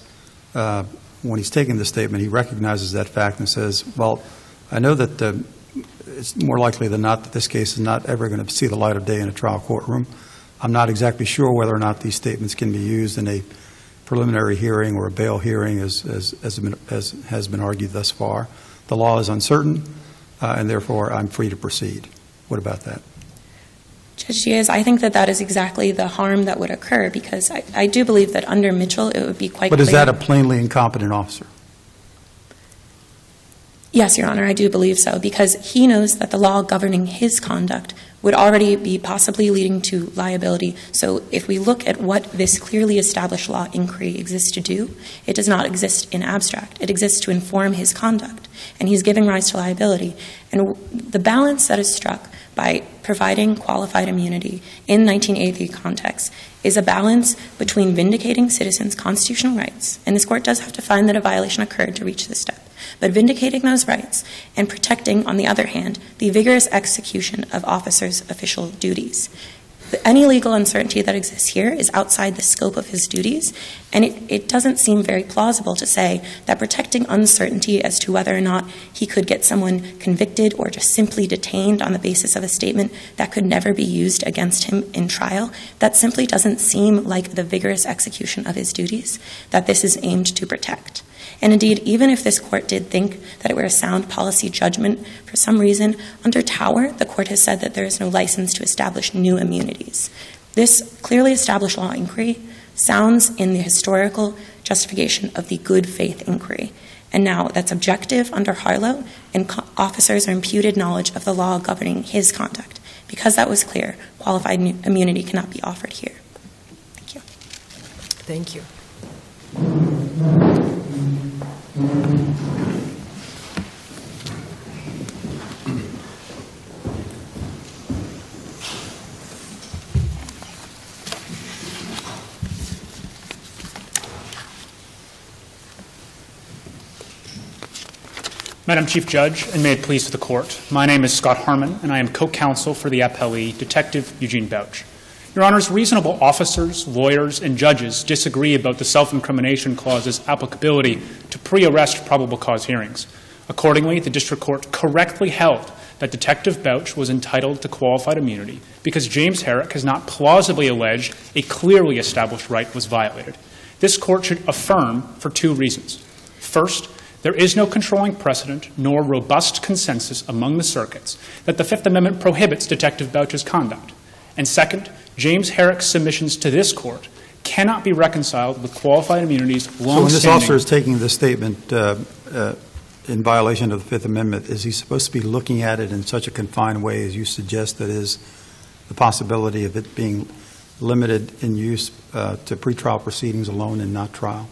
when he's taking the statement, he recognizes that fact and says, well, I know that it's more likely than not that this case is not ever going to see the light of day in a trial courtroom. I'm not exactly sure whether or not these statements can be used in a preliminary hearing or a bail hearing as has been argued thus far. The law is uncertain, and therefore I'm free to proceed. What about that? Judge Diaz, I think that that is exactly the harm that would occur, because I do believe that under Mitchell it would be quite clear. But is that a plainly incompetent officer? Yes, Your Honor, I do believe so, because he knows that the law governing his conduct would already be possibly leading to liability. So if we look at what this clearly established law inquiry exists to do, it does not exist in abstract. It exists to inform his conduct, and he's giving rise to liability. And the balance that is struck by providing qualified immunity in 1983 context is a balance between vindicating citizens' constitutional rights, and this court does have to find that a violation occurred to reach this step, but vindicating those rights and protecting, on the other hand, the vigorous execution of officers' official duties. Any legal uncertainty that exists here is outside the scope of his duties, and it doesn't seem very plausible to say that protecting uncertainty as to whether or not he could get someone convicted or just simply detained on the basis of a statement that could never be used against him in trial, that simply doesn't seem like the vigorous execution of his duties that this is aimed to protect. And indeed, even if this court did think that it were a sound policy judgment, for some reason, under Tower, the court has said that there is no license to establish new immunities. This clearly established law inquiry sounds in the historical justification of the good faith inquiry. And now that's objective under Harlow, and officers are imputed knowledge of the law governing his conduct. Because that was clear, qualified immunity cannot be offered here. Thank you. Thank you. Madam Chief Judge, and may it please the Court, my name is Scott Harman, and I am co-counsel for the appellee, Detective Eugene Bouch. Your Honors, reasonable officers, lawyers, and judges disagree about the self-incrimination clause's applicability to pre-arrest probable cause hearings. Accordingly, the District Court correctly held that Detective Bouch was entitled to qualified immunity because James Herrick has not plausibly alleged a clearly established right was violated. This Court should affirm for two reasons. First, there is no controlling precedent nor robust consensus among the circuits that the Fifth Amendment prohibits Detective Bouch's conduct. And second, James Herrick's submissions to this Court cannot be reconciled with qualified immunity's long-standing— So when this officer is taking this statement in violation of the Fifth Amendment, is he supposed to be looking at it in such a confined way as you suggest, that is the possibility of it being limited in use to pretrial proceedings alone and not trial?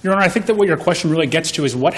Your Honor, I think that what your question really gets to is what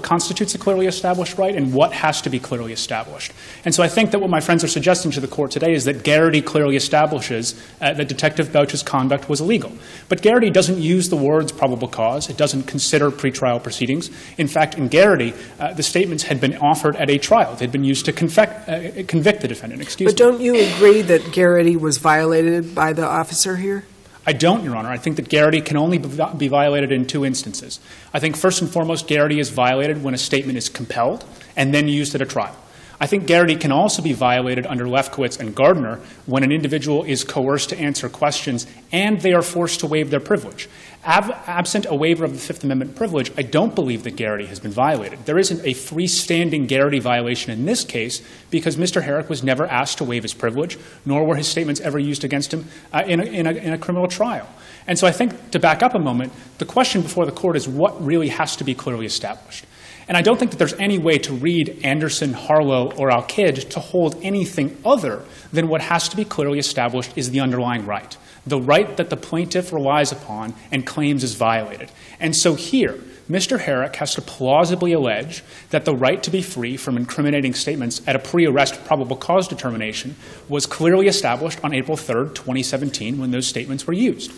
constitutes a clearly established right and what has to be clearly established. And so I think that what my friends are suggesting to the Court today is that Garrity clearly establishes that Detective Bouch's conduct was illegal. But Garrity doesn't use the words probable cause. It doesn't consider pretrial proceedings. In fact, in Garrity, the statements had been offered at a trial. They'd been used to convict the defendant. But don't you agree that Garrity was violated by the officer here? I don't, Your Honor. I think that Garrity can only be violated in two instances. I think first and foremost, Garrity is violated when a statement is compelled and then used at a trial. I think Garrity can also be violated under Lefkowitz and Gardner when an individual is coerced to answer questions and they are forced to waive their privilege. Absent a waiver of the Fifth Amendment privilege, I don't believe that Garrity has been violated. There isn't a freestanding Garrity violation in this case because Mr. Herrick was never asked to waive his privilege, nor were his statements ever used against him in a criminal trial. And so I think, to back up a moment, the question before the court is what really has to be clearly established. And I don't think that there's any way to read Anderson, Harlow, or Al-Kid to hold anything other than what has to be clearly established is the underlying right, the right that the plaintiff relies upon and claims is violated. And so here, Mr. Herrick has to plausibly allege that the right to be free from incriminating statements at a pre-arrest probable cause determination was clearly established on April 3rd, 2017, when those statements were used.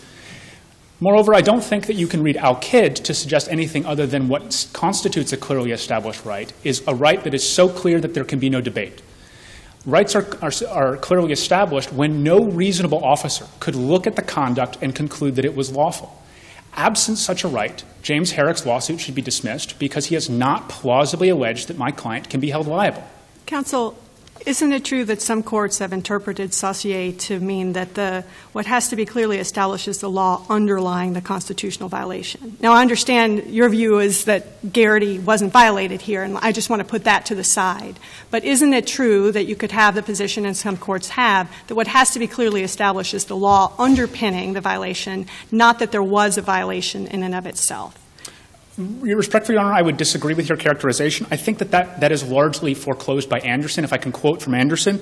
Moreover, I don't think that you can read Al-Kid to suggest anything other than what constitutes a clearly established right is a right that is so clear that there can be no debate. Rights are clearly established when no reasonable officer could look at the conduct and conclude that it was lawful. Absent such a right, James Herrick's lawsuit should be dismissed because he has not plausibly alleged that my client can be held liable. Counsel, isn't it true that some courts have interpreted Saussure to mean that what has to be clearly established is the law underlying the constitutional violation? Now, I understand your view is that Garrity wasn't violated here, and I just want to put that to the side. But isn't it true that you could have the position, and some courts have, that what has to be clearly established is the law underpinning the violation, not that there was a violation in and of itself? Respectfully, Your Honor, I would disagree with your characterization. I think that is largely foreclosed by Anderson. If I can quote from Anderson,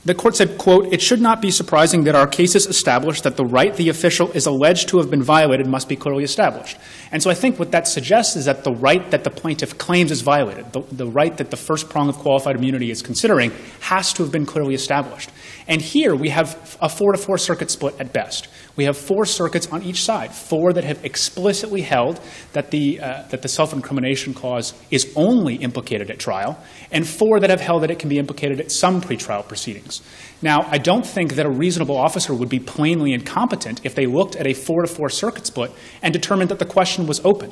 the court said, quote, "It should not be surprising that our cases establish that the right the official is alleged to have been violated must be clearly established." And so I think what that suggests is that the right that the plaintiff claims is violated, the right that the first prong of qualified immunity is considering, has to have been clearly established. And here we have a 4-to-4 circuit split at best. We have 4 circuits on each side, 4 that have explicitly held that the self-incrimination clause is only implicated at trial, and 4 that have held that it can be implicated at some pretrial proceedings. Now, I don't think that a reasonable officer would be plainly incompetent if they looked at a 4-to-4 circuit split and determined that the question was open.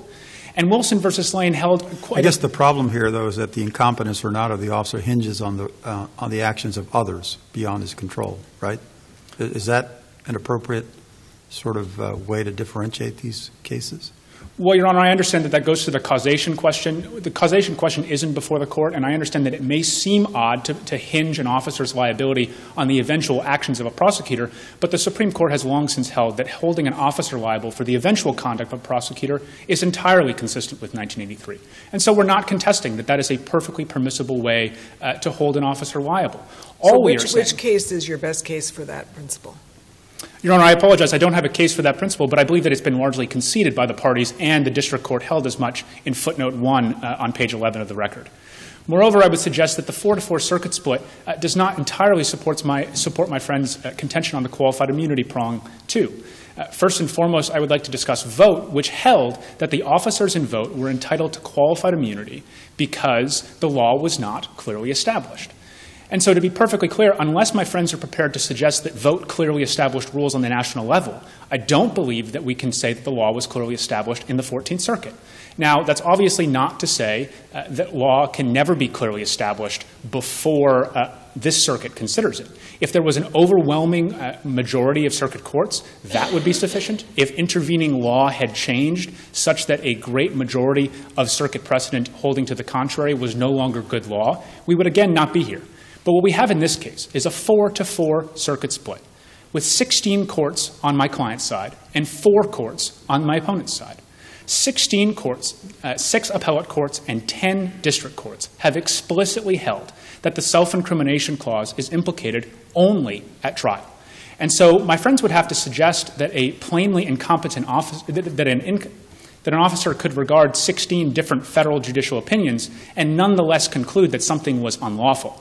And Wilson versus Lane held quite... I guess the problem here, though, is that the incompetence or not of the officer hinges on the actions of others beyond his control, right? Is that an appropriate sort of way to differentiate these cases? Well, Your Honor, I understand that goes to the causation question. The causation question isn't before the court, and I understand that it may seem odd to hinge an officer's liability on the eventual actions of a prosecutor, but the Supreme Court has long since held that holding an officer liable for the eventual conduct of a prosecutor is entirely consistent with 1983. And so we're not contesting that is a perfectly permissible way to hold an officer liable. So which case is your best case for that principle? Your Honor, I apologize. I don't have a case for that principle, but I believe that it's been largely conceded by the parties, and the district court held as much in footnote 1 on page 11 of the record. Moreover, I would suggest that the 4-to-4 circuit split does not entirely support my friend's contention on the qualified immunity prong, too. First and foremost, I would like to discuss Vote, which held that the officers in Vote were entitled to qualified immunity because the law was not clearly established. And so to be perfectly clear, unless my friends are prepared to suggest that Vote clearly established rules on the national level, I don't believe that we can say that the law was clearly established in the 14th Circuit. Now, that's obviously not to say that law can never be clearly established before this circuit considers it. If there was an overwhelming majority of circuit courts, that would be sufficient. If intervening law had changed such that a great majority of circuit precedent holding to the contrary was no longer good law, we would again not be here. But what we have in this case is a 4-to-4 circuit split with 16 courts on my client's side and 4 courts on my opponent's side. 16 courts, 6 appellate courts, and 10 district courts have explicitly held that the self-incrimination clause is implicated only at trial. And so my friends would have to suggest that a plainly incompetent officer, that an officer could regard 16 different federal judicial opinions and nonetheless conclude that something was unlawful.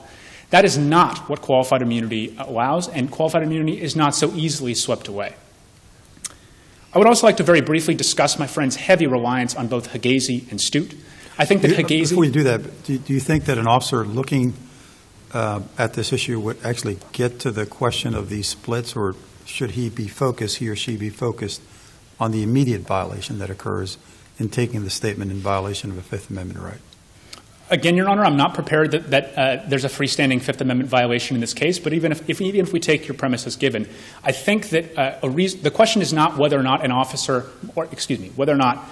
That is not what qualified immunity allows, and qualified immunity is not so easily swept away. I would also like to very briefly discuss my friend's heavy reliance on both Hagese and Stute. I think that Hagese... Before you do that, do you think that an officer looking at this issue would actually get to the question of these splits, or should he or she be focused on the immediate violation that occurs in taking the statement in violation of a Fifth Amendment right? Again, Your Honor, I'm not prepared that there's a freestanding Fifth Amendment violation in this case, but even if we take your premise as given, I think that the question is not whether or not an officer, or excuse me, whether or not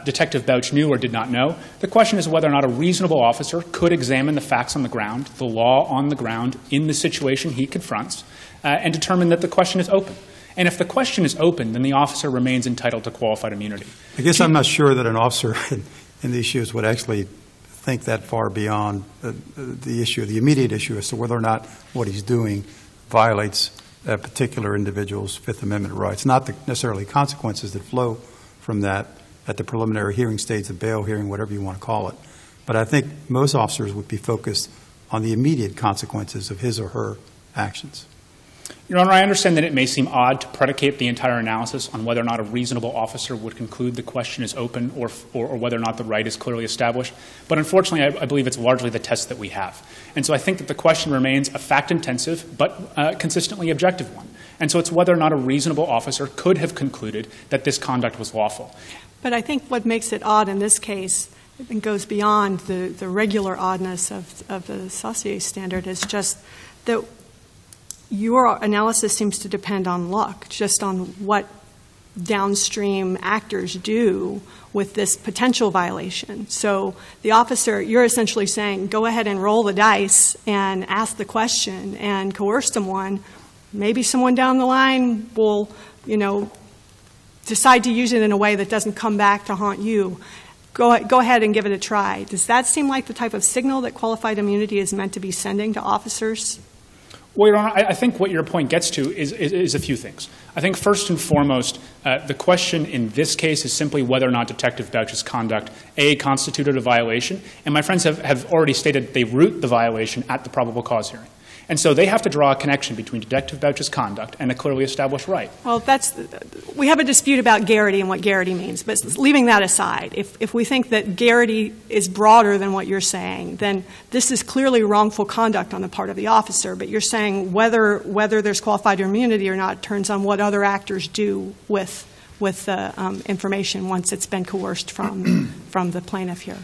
Detective Bouch knew or did not know. The question is whether or not a reasonable officer could examine the facts on the ground, the law on the ground, in the situation he confronts, and determine that the question is open. And if the question is open, then the officer remains entitled to qualified immunity. I guess I'm not sure that an officer in these issues would actually think that far beyond the issue, the immediate issue as to whether or not what he's doing violates a particular individual's Fifth Amendment rights, not necessarily consequences that flow from that at the preliminary hearing stage, the bail hearing, whatever you want to call it. But I think most officers would be focused on the immediate consequences of his or her actions. Your Honor, I understand that it may seem odd to predicate the entire analysis on whether or not a reasonable officer would conclude the question is open or whether or not the right is clearly established. But unfortunately, I believe it's largely the test that we have. And so I think that the question remains a fact-intensive but consistently objective one. And so it's whether or not a reasonable officer could have concluded that this conduct was lawful. But I think what makes it odd in this case and goes beyond the regular oddness of the Saussure standard is just that your analysis seems to depend on luck, just on what downstream actors do with this potential violation. So the officer, you're essentially saying, go ahead and roll the dice and ask the question and coerce someone. Maybe someone down the line will, decide to use it in a way that doesn't come back to haunt you. Go ahead and give it a try. Does that seem like the type of signal that qualified immunity is meant to be sending to officers? Well, Your Honor, I think what your point gets to is a few things. I think first and foremost, the question in this case is simply whether or not Detective Bouch's conduct, A, constituted a violation, and my friends have already stated they root the violation at the probable cause hearing. And so they have to draw a connection between Detective Bouch's conduct and a clearly established right. Well, we have a dispute about garrity and what garrity means, but leaving that aside, if we think that garrity is broader than what you're saying, then this is clearly wrongful conduct on the part of the officer, but you're saying whether there's qualified immunity or not turns on what other actors do with the information once it's been coerced from the plaintiff here.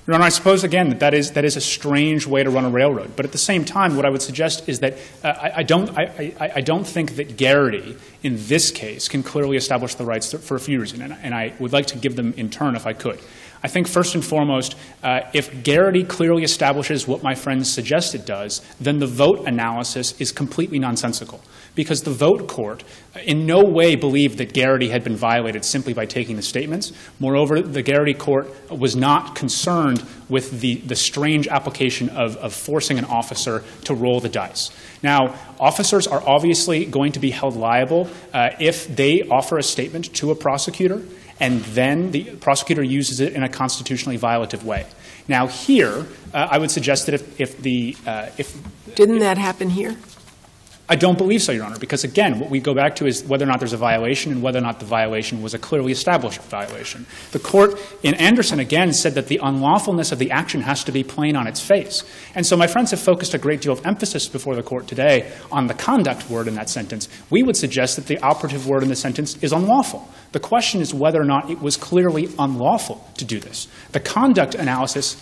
Your Honor, I suppose, again, that is a strange way to run a railroad. But at the same time, what I would suggest is that I don't think that garrity in this case can clearly establish the rights for a few reasons, and I would like to give them in turn if I could. I think first and foremost, if garrity clearly establishes what my friend suggest it does, then the vote analysis is completely nonsensical. Because the vote court in no way believed that garrity had been violated simply by taking the statements. Moreover, the garrity court was not concerned with the strange application of forcing an officer to roll the dice. Now, officers are obviously going to be held liable if they offer a statement to a prosecutor and then the prosecutor uses it in a constitutionally violative way. Now, here, I would suggest that if Didn't that happen here? I don't believe so, Your Honor, because, again, what we go back to is whether or not there's a violation and whether or not the violation was a clearly established violation. The court in Anderson, again, said that the unlawfulness of the action has to be plain on its face. And so my friends have focused a great deal of emphasis before the court today on the conduct word in that sentence. We would suggest that the operative word in the sentence is unlawful. The question is whether or not it was clearly unlawful to do this. The conduct analysis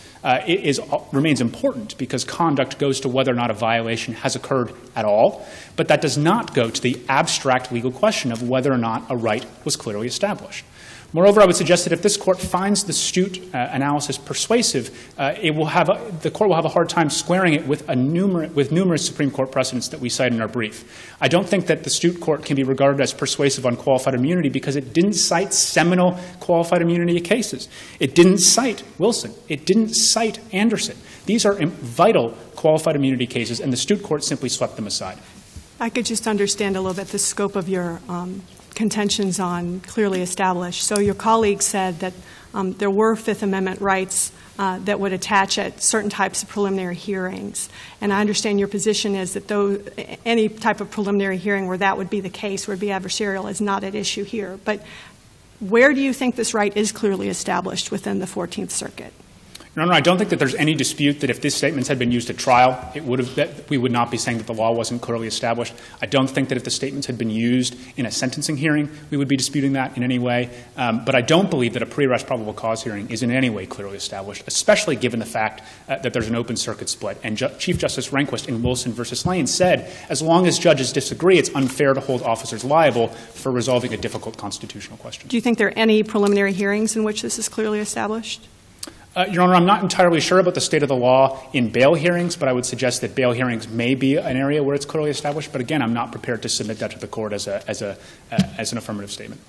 remains important because conduct goes to whether or not a violation has occurred at all, but that does not go to the abstract legal question of whether or not a right was clearly established. Moreover, I would suggest that if this court finds the Stute analysis persuasive, the court will have a hard time squaring it with numerous Supreme Court precedents that we cite in our brief. I don't think that the Stute court can be regarded as persuasive on qualified immunity because it didn't cite seminal qualified immunity cases. It didn't cite Wilson. It didn't cite Anderson. These are vital qualified immunity cases, and the Stute court simply swept them aside. I could just understand a little bit the scope of your contentions on clearly established. So your colleague said that there were Fifth Amendment rights that would attach at certain types of preliminary hearings. And I understand your position is that any type of preliminary hearing where that would be the case, would be adversarial, is not at issue here. But where do you think this right is clearly established within the 14th Circuit? Your Honor, I don't think that there's any dispute that if these statements had been used at trial, we would not be saying that the law wasn't clearly established. I don't think that if the statements had been used in a sentencing hearing, we would be disputing that in any way. But I don't believe that a pre-arrest probable cause hearing is in any way clearly established, especially given the fact that there's an open circuit split. And Chief Justice Rehnquist in Wilson v. Lane said, as long as judges disagree, it's unfair to hold officers liable for resolving a difficult constitutional question. Do you think there are any preliminary hearings in which this is clearly established? Your Honor, I'm not entirely sure about the state of the law in bail hearings, but I would suggest that bail hearings may be an area where it's clearly established. But again, I'm not prepared to submit that to the court as an affirmative statement.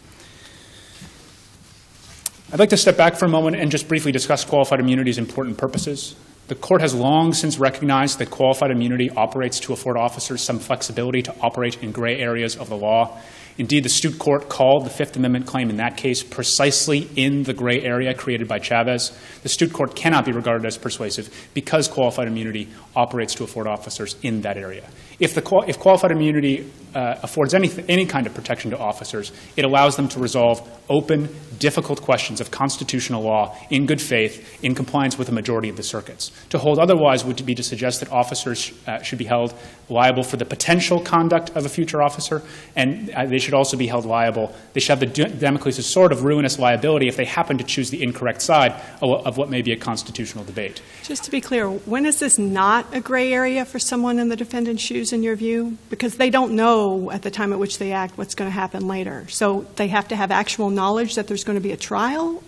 I'd like to step back for a moment and just briefly discuss qualified immunity's important purposes. The court has long since recognized that qualified immunity operates to afford officers some flexibility to operate in gray areas of the law. Indeed, the Stute Court called the Fifth Amendment claim in that case precisely in the gray area created by Chavez. The Stute Court cannot be regarded as persuasive because qualified immunity operates to afford officers in that area. If qualified immunity affords any kind of protection to officers, it allows them to resolve open, difficult questions of constitutional law in good faith in compliance with a majority of the circuits. To hold otherwise would be to suggest that officers should be held liable for the potential conduct of a future officer, and they should also be held liable. They should have the Damocles' sword of ruinous liability if they happen to choose the incorrect side of what may be a constitutional debate. Just to be clear, when is this not a gray area for someone in the defendant's shoes, in your view? Because they don't know at the time at which they act what's going to happen later. So they have to have actual knowledge that there's going to be a trial?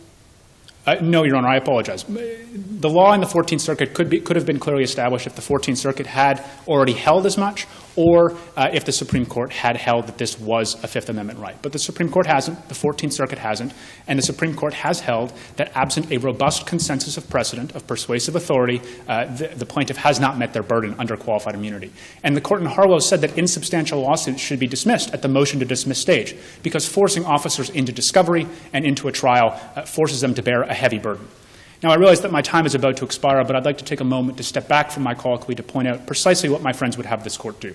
No, Your Honor, I apologize. The law in the 14th Circuit could have been clearly established if the 14th Circuit had already held as much, or if the Supreme Court had held that this was a Fifth Amendment right. But the Supreme Court hasn't, the 14th Circuit hasn't, and the Supreme Court has held that absent a robust consensus of precedent, of persuasive authority, the plaintiff has not met their burden under qualified immunity. And the court in Harlow said that insubstantial lawsuits should be dismissed at the motion to dismiss stage, because forcing officers into discovery and into a trial forces them to bear a heavy burden. Now, I realize that my time is about to expire, but I'd like to take a moment to step back from my colloquy to point out precisely what my friends would have this court do.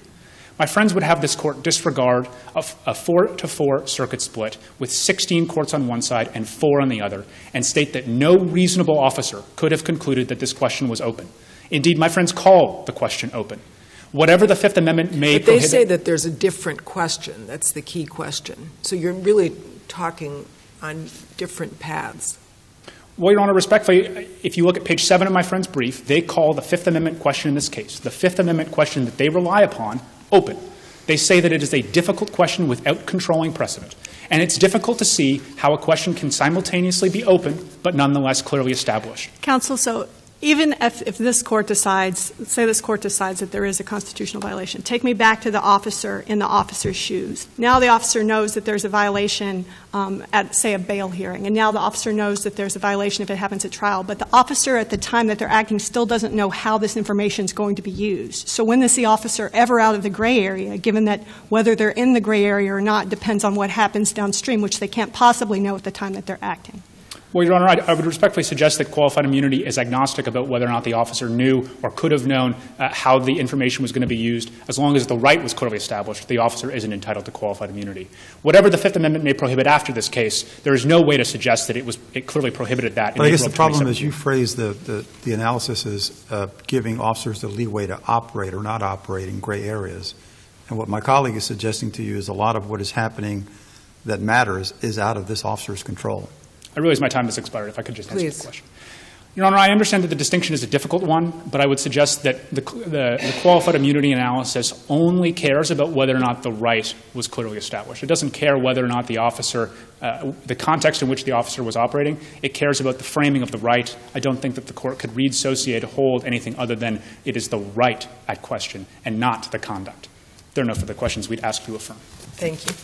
My friends would have this court disregard a 4-to-4 circuit split with 16 courts on one side and 4 on the other, and state that no reasonable officer could have concluded that this question was open. Indeed, my friends call the question open. Whatever the Fifth Amendment may prohibit— But they say that there's a different question. That's the key question. So you're really talking on different paths. Well, Your Honor, respectfully, if you look at page 7 of my friend's brief, they call the Fifth Amendment question in this case, the Fifth Amendment question that they rely upon, open. They say that it is a difficult question without controlling precedent. And it's difficult to see how a question can simultaneously be open but nonetheless clearly established. Counsel, so even if this court decides, say this court decides that there is a constitutional violation, take me back to the officer in the officer's shoes. Now the officer knows that there's a violation at, say, a bail hearing, and now the officer knows that there's a violation if it happens at trial, but the officer at the time that they're acting still doesn't know how this information is going to be used. So when is the officer ever out of the gray area, given that whether they're in the gray area or not depends on what happens downstream, which they can't possibly know at the time that they're acting? Well, Your Honor, I would respectfully suggest that qualified immunity is agnostic about whether or not the officer knew or could have known how the information was going to be used. As long as the right was clearly established, the officer isn't entitled to qualified immunity. Whatever the Fifth Amendment may prohibit after this case, there is no way to suggest that it clearly prohibited that. But I guess the problem is you phrase the analysis as giving officers the leeway to operate or not operate in gray areas. And what my colleague is suggesting to you is a lot of what is happening that matters is out of this officer's control. I realize my time has expired. If I could just answer the question. Your Honor, I understand that the distinction is a difficult one, but I would suggest that the qualified immunity analysis only cares about whether or not the right was clearly established. It doesn't care whether or not the officer, the context in which the officer was operating. It cares about the framing of the right. I don't think that the court could read Saussure to hold anything other than it is the right at question and not the conduct. If there are no further questions, we'd ask you to affirm. Thank you.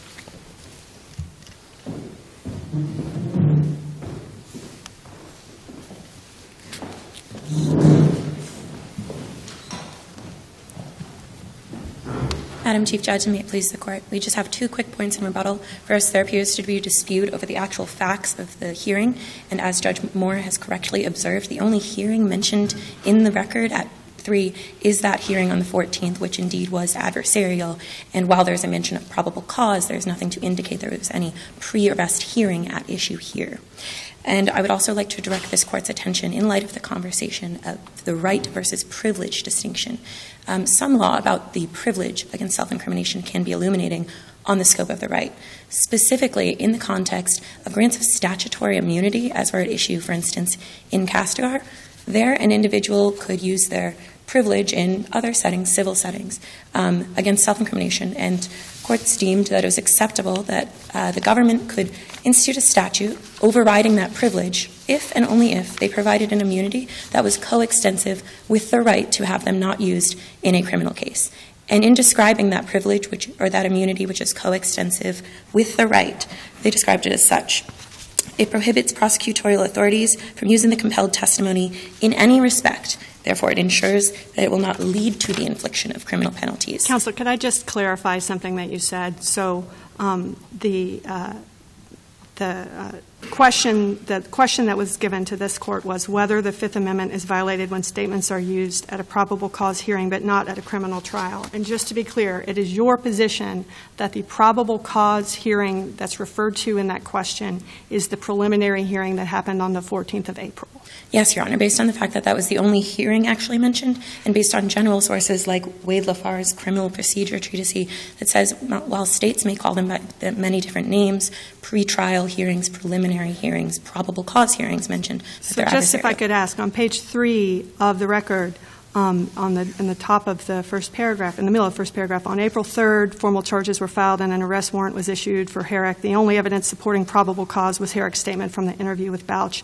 Madam Chief Judge, and may it please the Court, we just have 2 quick points in rebuttal. First, there appears to be a dispute over the actual facts of the hearing, and as Judge Moore has correctly observed, the only hearing mentioned in the record at 3 is that hearing on the 14th, which indeed was adversarial. And while there's a mention of probable cause, there's nothing to indicate there was any pre-arrest hearing at issue here. And I would also like to direct this Court's attention, in light of the conversation of the right versus privilege distinction. Some law about the privilege against self-incrimination can be illuminating on the scope of the right, specifically in the context of grants of statutory immunity, as were at issue, for instance, in Castigar. There, an individual could use their privilege in other settings, civil settings, against self-incrimination, and courts deemed that it was acceptable that the government could institute a statute overriding that privilege if and only if they provided an immunity that was coextensive with the right to have them not used in a criminal case. And in describing that privilege, or that immunity, which is coextensive with the right, they described it as such. It prohibits prosecutorial authorities from using the compelled testimony in any respect. Therefore, it ensures that it will not lead to the infliction of criminal penalties. Counselor, could I just clarify something that you said? So the question that was given to this Court was whether the Fifth Amendment is violated when statements are used at a probable cause hearing but not at a criminal trial. And just to be clear, it is your position that the probable cause hearing that's referred to in that question is the preliminary hearing that happened on the 14th of April? Yes, Your Honor, based on the fact that that was the only hearing actually mentioned, and based on general sources like Wade Lafar's criminal procedure treatise that says while states may call them by many different names, pretrial hearings, preliminary hearings, probable cause hearings mentioned. So just if I could ask, on page 3 of the record, in the top of the first paragraph, in the middle of the first paragraph, on April 3rd, formal charges were filed and an arrest warrant was issued for Herrick. The only evidence supporting probable cause was Herrick's statement from the interview with Bouch.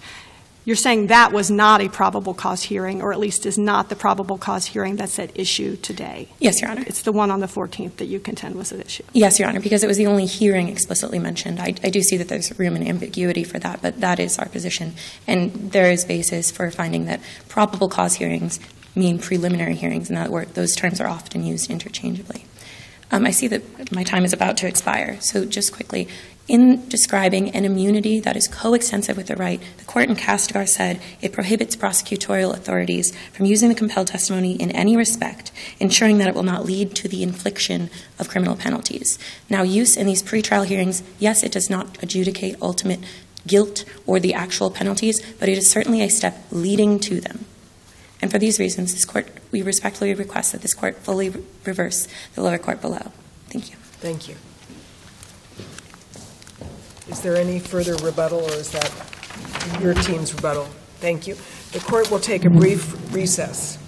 You're saying that was not a probable cause hearing, or at least is not the probable cause hearing that's at issue today? Yes, Your Honor. It's the one on the 14th that you contend was at issue? Yes, Your Honor, because it was the only hearing explicitly mentioned. I do see that there's room and ambiguity for that, but that is our position. And there is basis for finding that probable cause hearings mean preliminary hearings, and that those terms are often used interchangeably. I see that my time is about to expire, so just quickly. In describing an immunity that is coextensive with the right, the Court in Castigar said it prohibits prosecutorial authorities from using the compelled testimony in any respect, ensuring that it will not lead to the infliction of criminal penalties. Now, use in these pretrial hearings, yes, it does not adjudicate ultimate guilt or the actual penalties, but it is certainly a step leading to them. And for these reasons, this Court, we respectfully request that this Court fully reverse the lower court below. Thank you. Thank you. Is there any further rebuttal, or is that your team's rebuttal? Thank you. The Court will take a brief recess.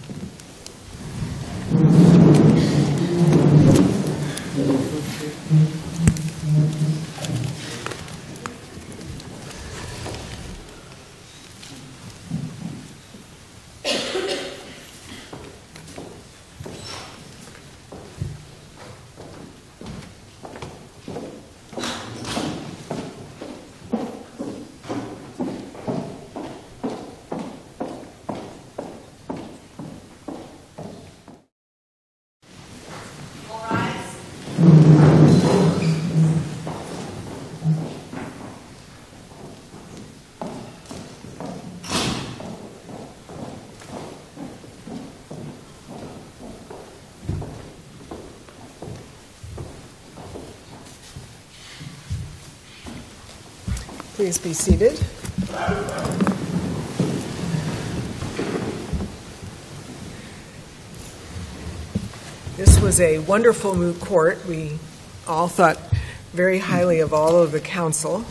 Please be seated. This was a wonderful moot court. We all thought very highly of all of the counsel,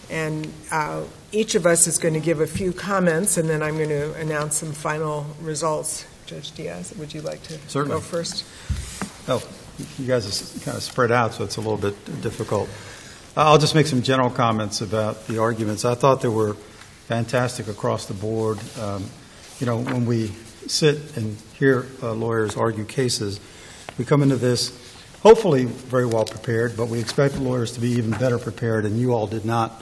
and each of us is going to give a few comments, and then I'm going to announce some final results. Judge Diaz, would you like to Certainly. go first? Oh, you guys are kind of spread out, so it's a little bit difficult. I'll just make some general comments about the arguments. I thought they were fantastic across the board. When we sit and hear lawyers argue cases, we come into this hopefully very well prepared, but we expect lawyers to be even better prepared, and you all did not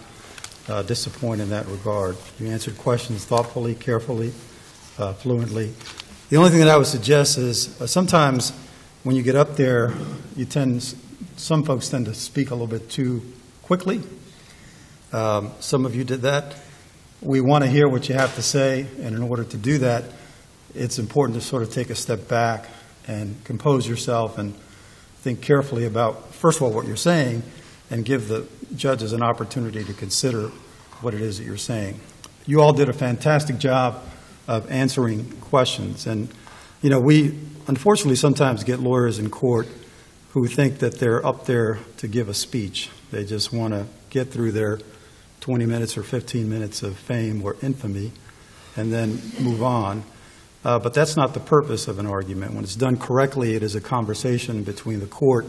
disappoint in that regard. You answered questions thoughtfully, carefully, fluently. The only thing that I would suggest is sometimes when you get up there, some folks tend to speak a little bit too quickly. Some of you did that. We want to hear what you have to say, and in order to do that, it's important to sort of take a step back and compose yourself and think carefully about, first of all, what you're saying, and give the judges an opportunity to consider what it is that you're saying. You all did a fantastic job of answering questions. And, you know, we unfortunately sometimes get lawyers in court who think that they're up there to give a speech. They just want to get through their 20 minutes or 15 minutes of fame or infamy and then move on. But that's not the purpose of an argument. When it's done correctly, it is a conversation between the court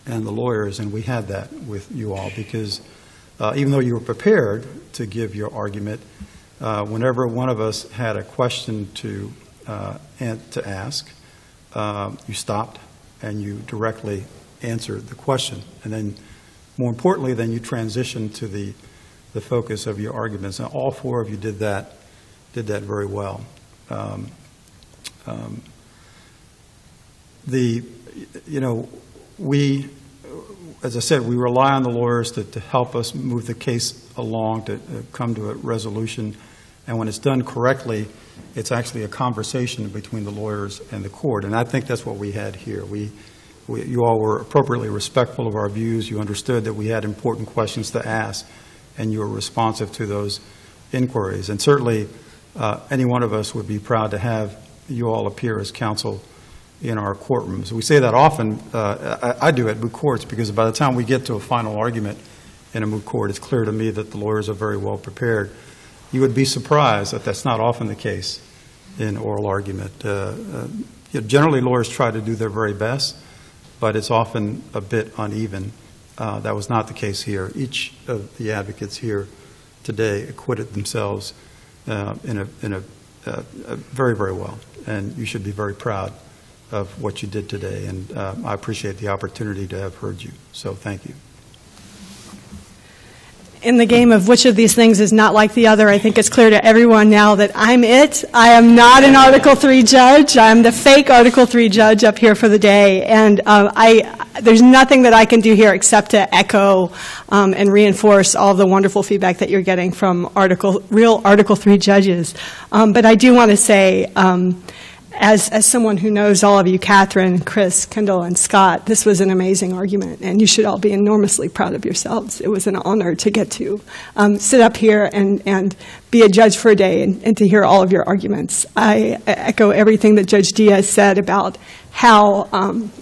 and the lawyers, and we had that with you all because even though you were prepared to give your argument, whenever one of us had a question to ask, you stopped and you directly answered the question. And then, more importantly, then you transitioned to the focus of your arguments. And all four of you did that very well. We, as I said, we rely on the lawyers to help us move the case along, to come to a resolution. And when it's done correctly, it's actually a conversation between the lawyers and the court. And I think that's what we had here. You all were appropriately respectful of our views. You understood that we had important questions to ask, and you were responsive to those inquiries. And certainly, any one of us would be proud to have you all appear as counsel in our courtrooms. We say that often. I do at moot courts because by the time we get to a final argument in a moot court, it's clear to me that the lawyers are very well prepared. You would be surprised that that's not often the case in oral argument. Generally, lawyers try to do their very best, but it's often a bit uneven. That was not the case here. Each of the advocates here today acquitted themselves in a very, very well, and you should be very proud of what you did today, and I appreciate the opportunity to have heard you, so thank you. In the game of which of these things is not like the other, I think it's clear to everyone now that I'm it. I am not an Article III judge. I'm the fake Article III judge up here for the day, and there's nothing that I can do here except to echo and reinforce all the wonderful feedback that you're getting from real Article III judges. But I do want to say, as someone who knows all of you, Katharine, Chris, Kendall, and Scott, this was an amazing argument, and you should all be enormously proud of yourselves. It was an honor to get to sit up here and be a judge for a day and to hear all of your arguments. I echo everything that Judge Diaz said about how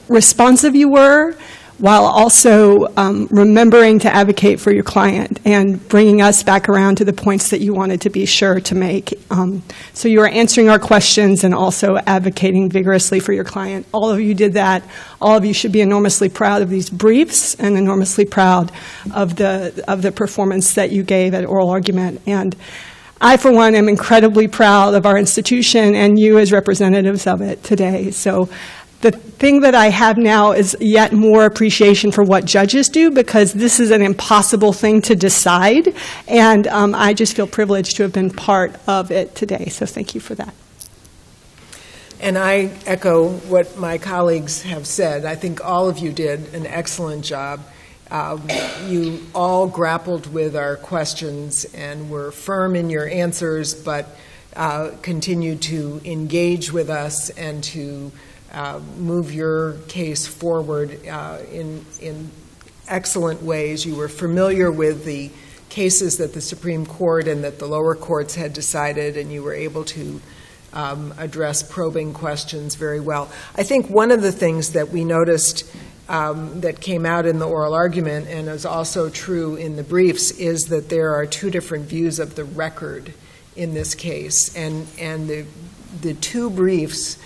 responsive you were, while also remembering to advocate for your client and bringing us back around to the points that you wanted to be sure to make. So you were answering our questions and also advocating vigorously for your client. All of you did that. All of you should be enormously proud of these briefs and enormously proud of the performance that you gave at oral argument. And I, for one, am incredibly proud of our institution and you as representatives of it today. So the thing that I have now is yet more appreciation for what judges do, because this is an impossible thing to decide, and I just feel privileged to have been part of it today, so thank you for that. And I echo what my colleagues have said. I think all of you did an excellent job. You all grappled with our questions and were firm in your answers, but continued to engage with us and to move your case forward in excellent ways. You were familiar with the cases that the Supreme Court and that the lower courts had decided, and you were able to address probing questions very well. I think one of the things that we noticed that came out in the oral argument, and is also true in the briefs, is that there are two different views of the record in this case, and the two briefs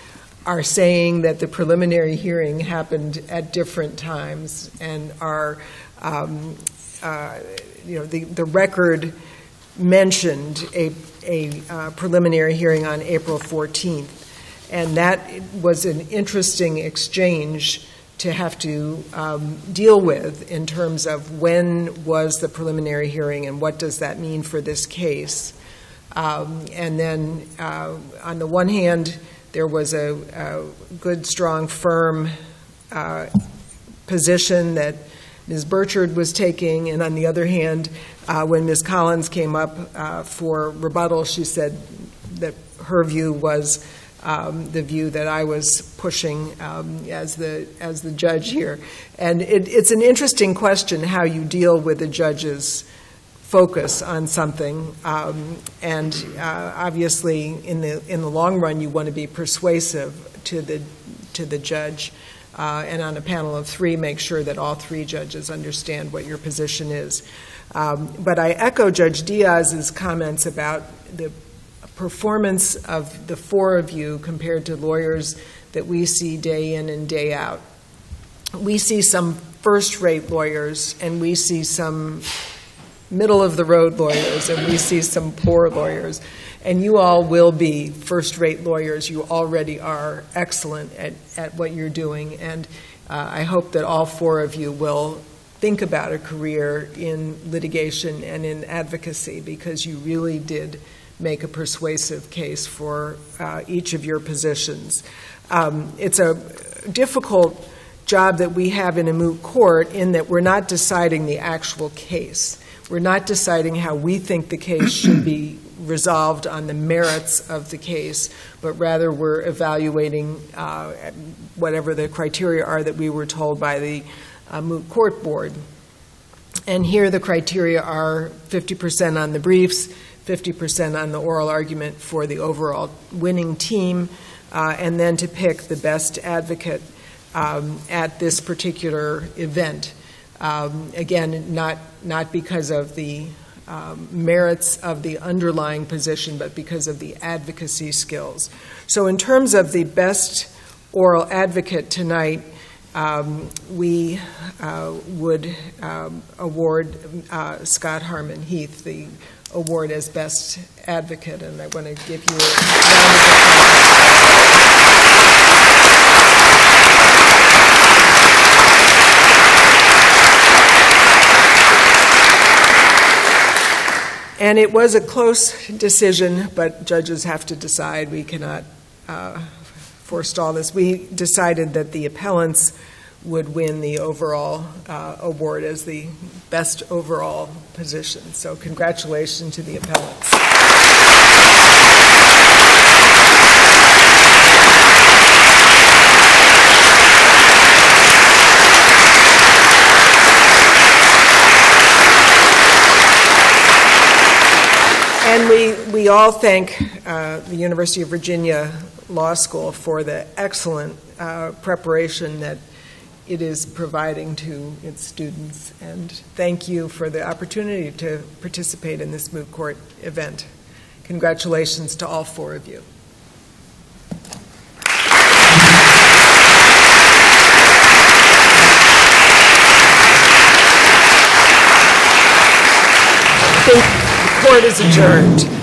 are saying that the preliminary hearing happened at different times, and are, the record mentioned a preliminary hearing on April 14th, and that was an interesting exchange to have to deal with in terms of when was the preliminary hearing and what does that mean for this case. And then on the one hand, there was a good, strong, firm position that Ms. Burchard was taking, and on the other hand, when Ms. Collins came up for rebuttal, she said that her view was the view that I was pushing as the judge here. And it's an interesting question how you deal with a judge's focus on something, and obviously in the long run you want to be persuasive to the judge, and on a panel of 3 make sure that all 3 judges understand what your position is. But I echo Judge Diaz's comments about the performance of the 4 of you compared to lawyers that we see day in and day out. We see some first-rate lawyers, and we see some middle-of-the-road lawyers, and we see some poor lawyers. And you all will be first-rate lawyers. You already are excellent at what you're doing, and I hope that all 4 of you will think about a career in litigation and in advocacy, because you really did make a persuasive case for each of your positions. It's a difficult job that we have in a moot court in that we're not deciding the actual case. We're not deciding how we think the case should be resolved on the merits of the case, but rather we're evaluating whatever the criteria are that we were told by the moot court board. And here the criteria are 50% on the briefs, 50% on the oral argument for the overall winning team, and then to pick the best advocate at this particular event. Again, not because of the merits of the underlying position, but because of the advocacy skills. So in terms of the best oral advocate tonight, we would award Scott Harman-Heath the award as best advocate, and I want to give you a round of applause. And it was a close decision, but judges have to decide. We cannot forestall this. We decided that the appellants would win the overall award as the best overall position. So congratulations to the appellants. And we all thank the University of Virginia Law School for the excellent preparation that it is providing to its students. And thank you for the opportunity to participate in this moot court event. Congratulations to all 4 of you. The court is adjourned.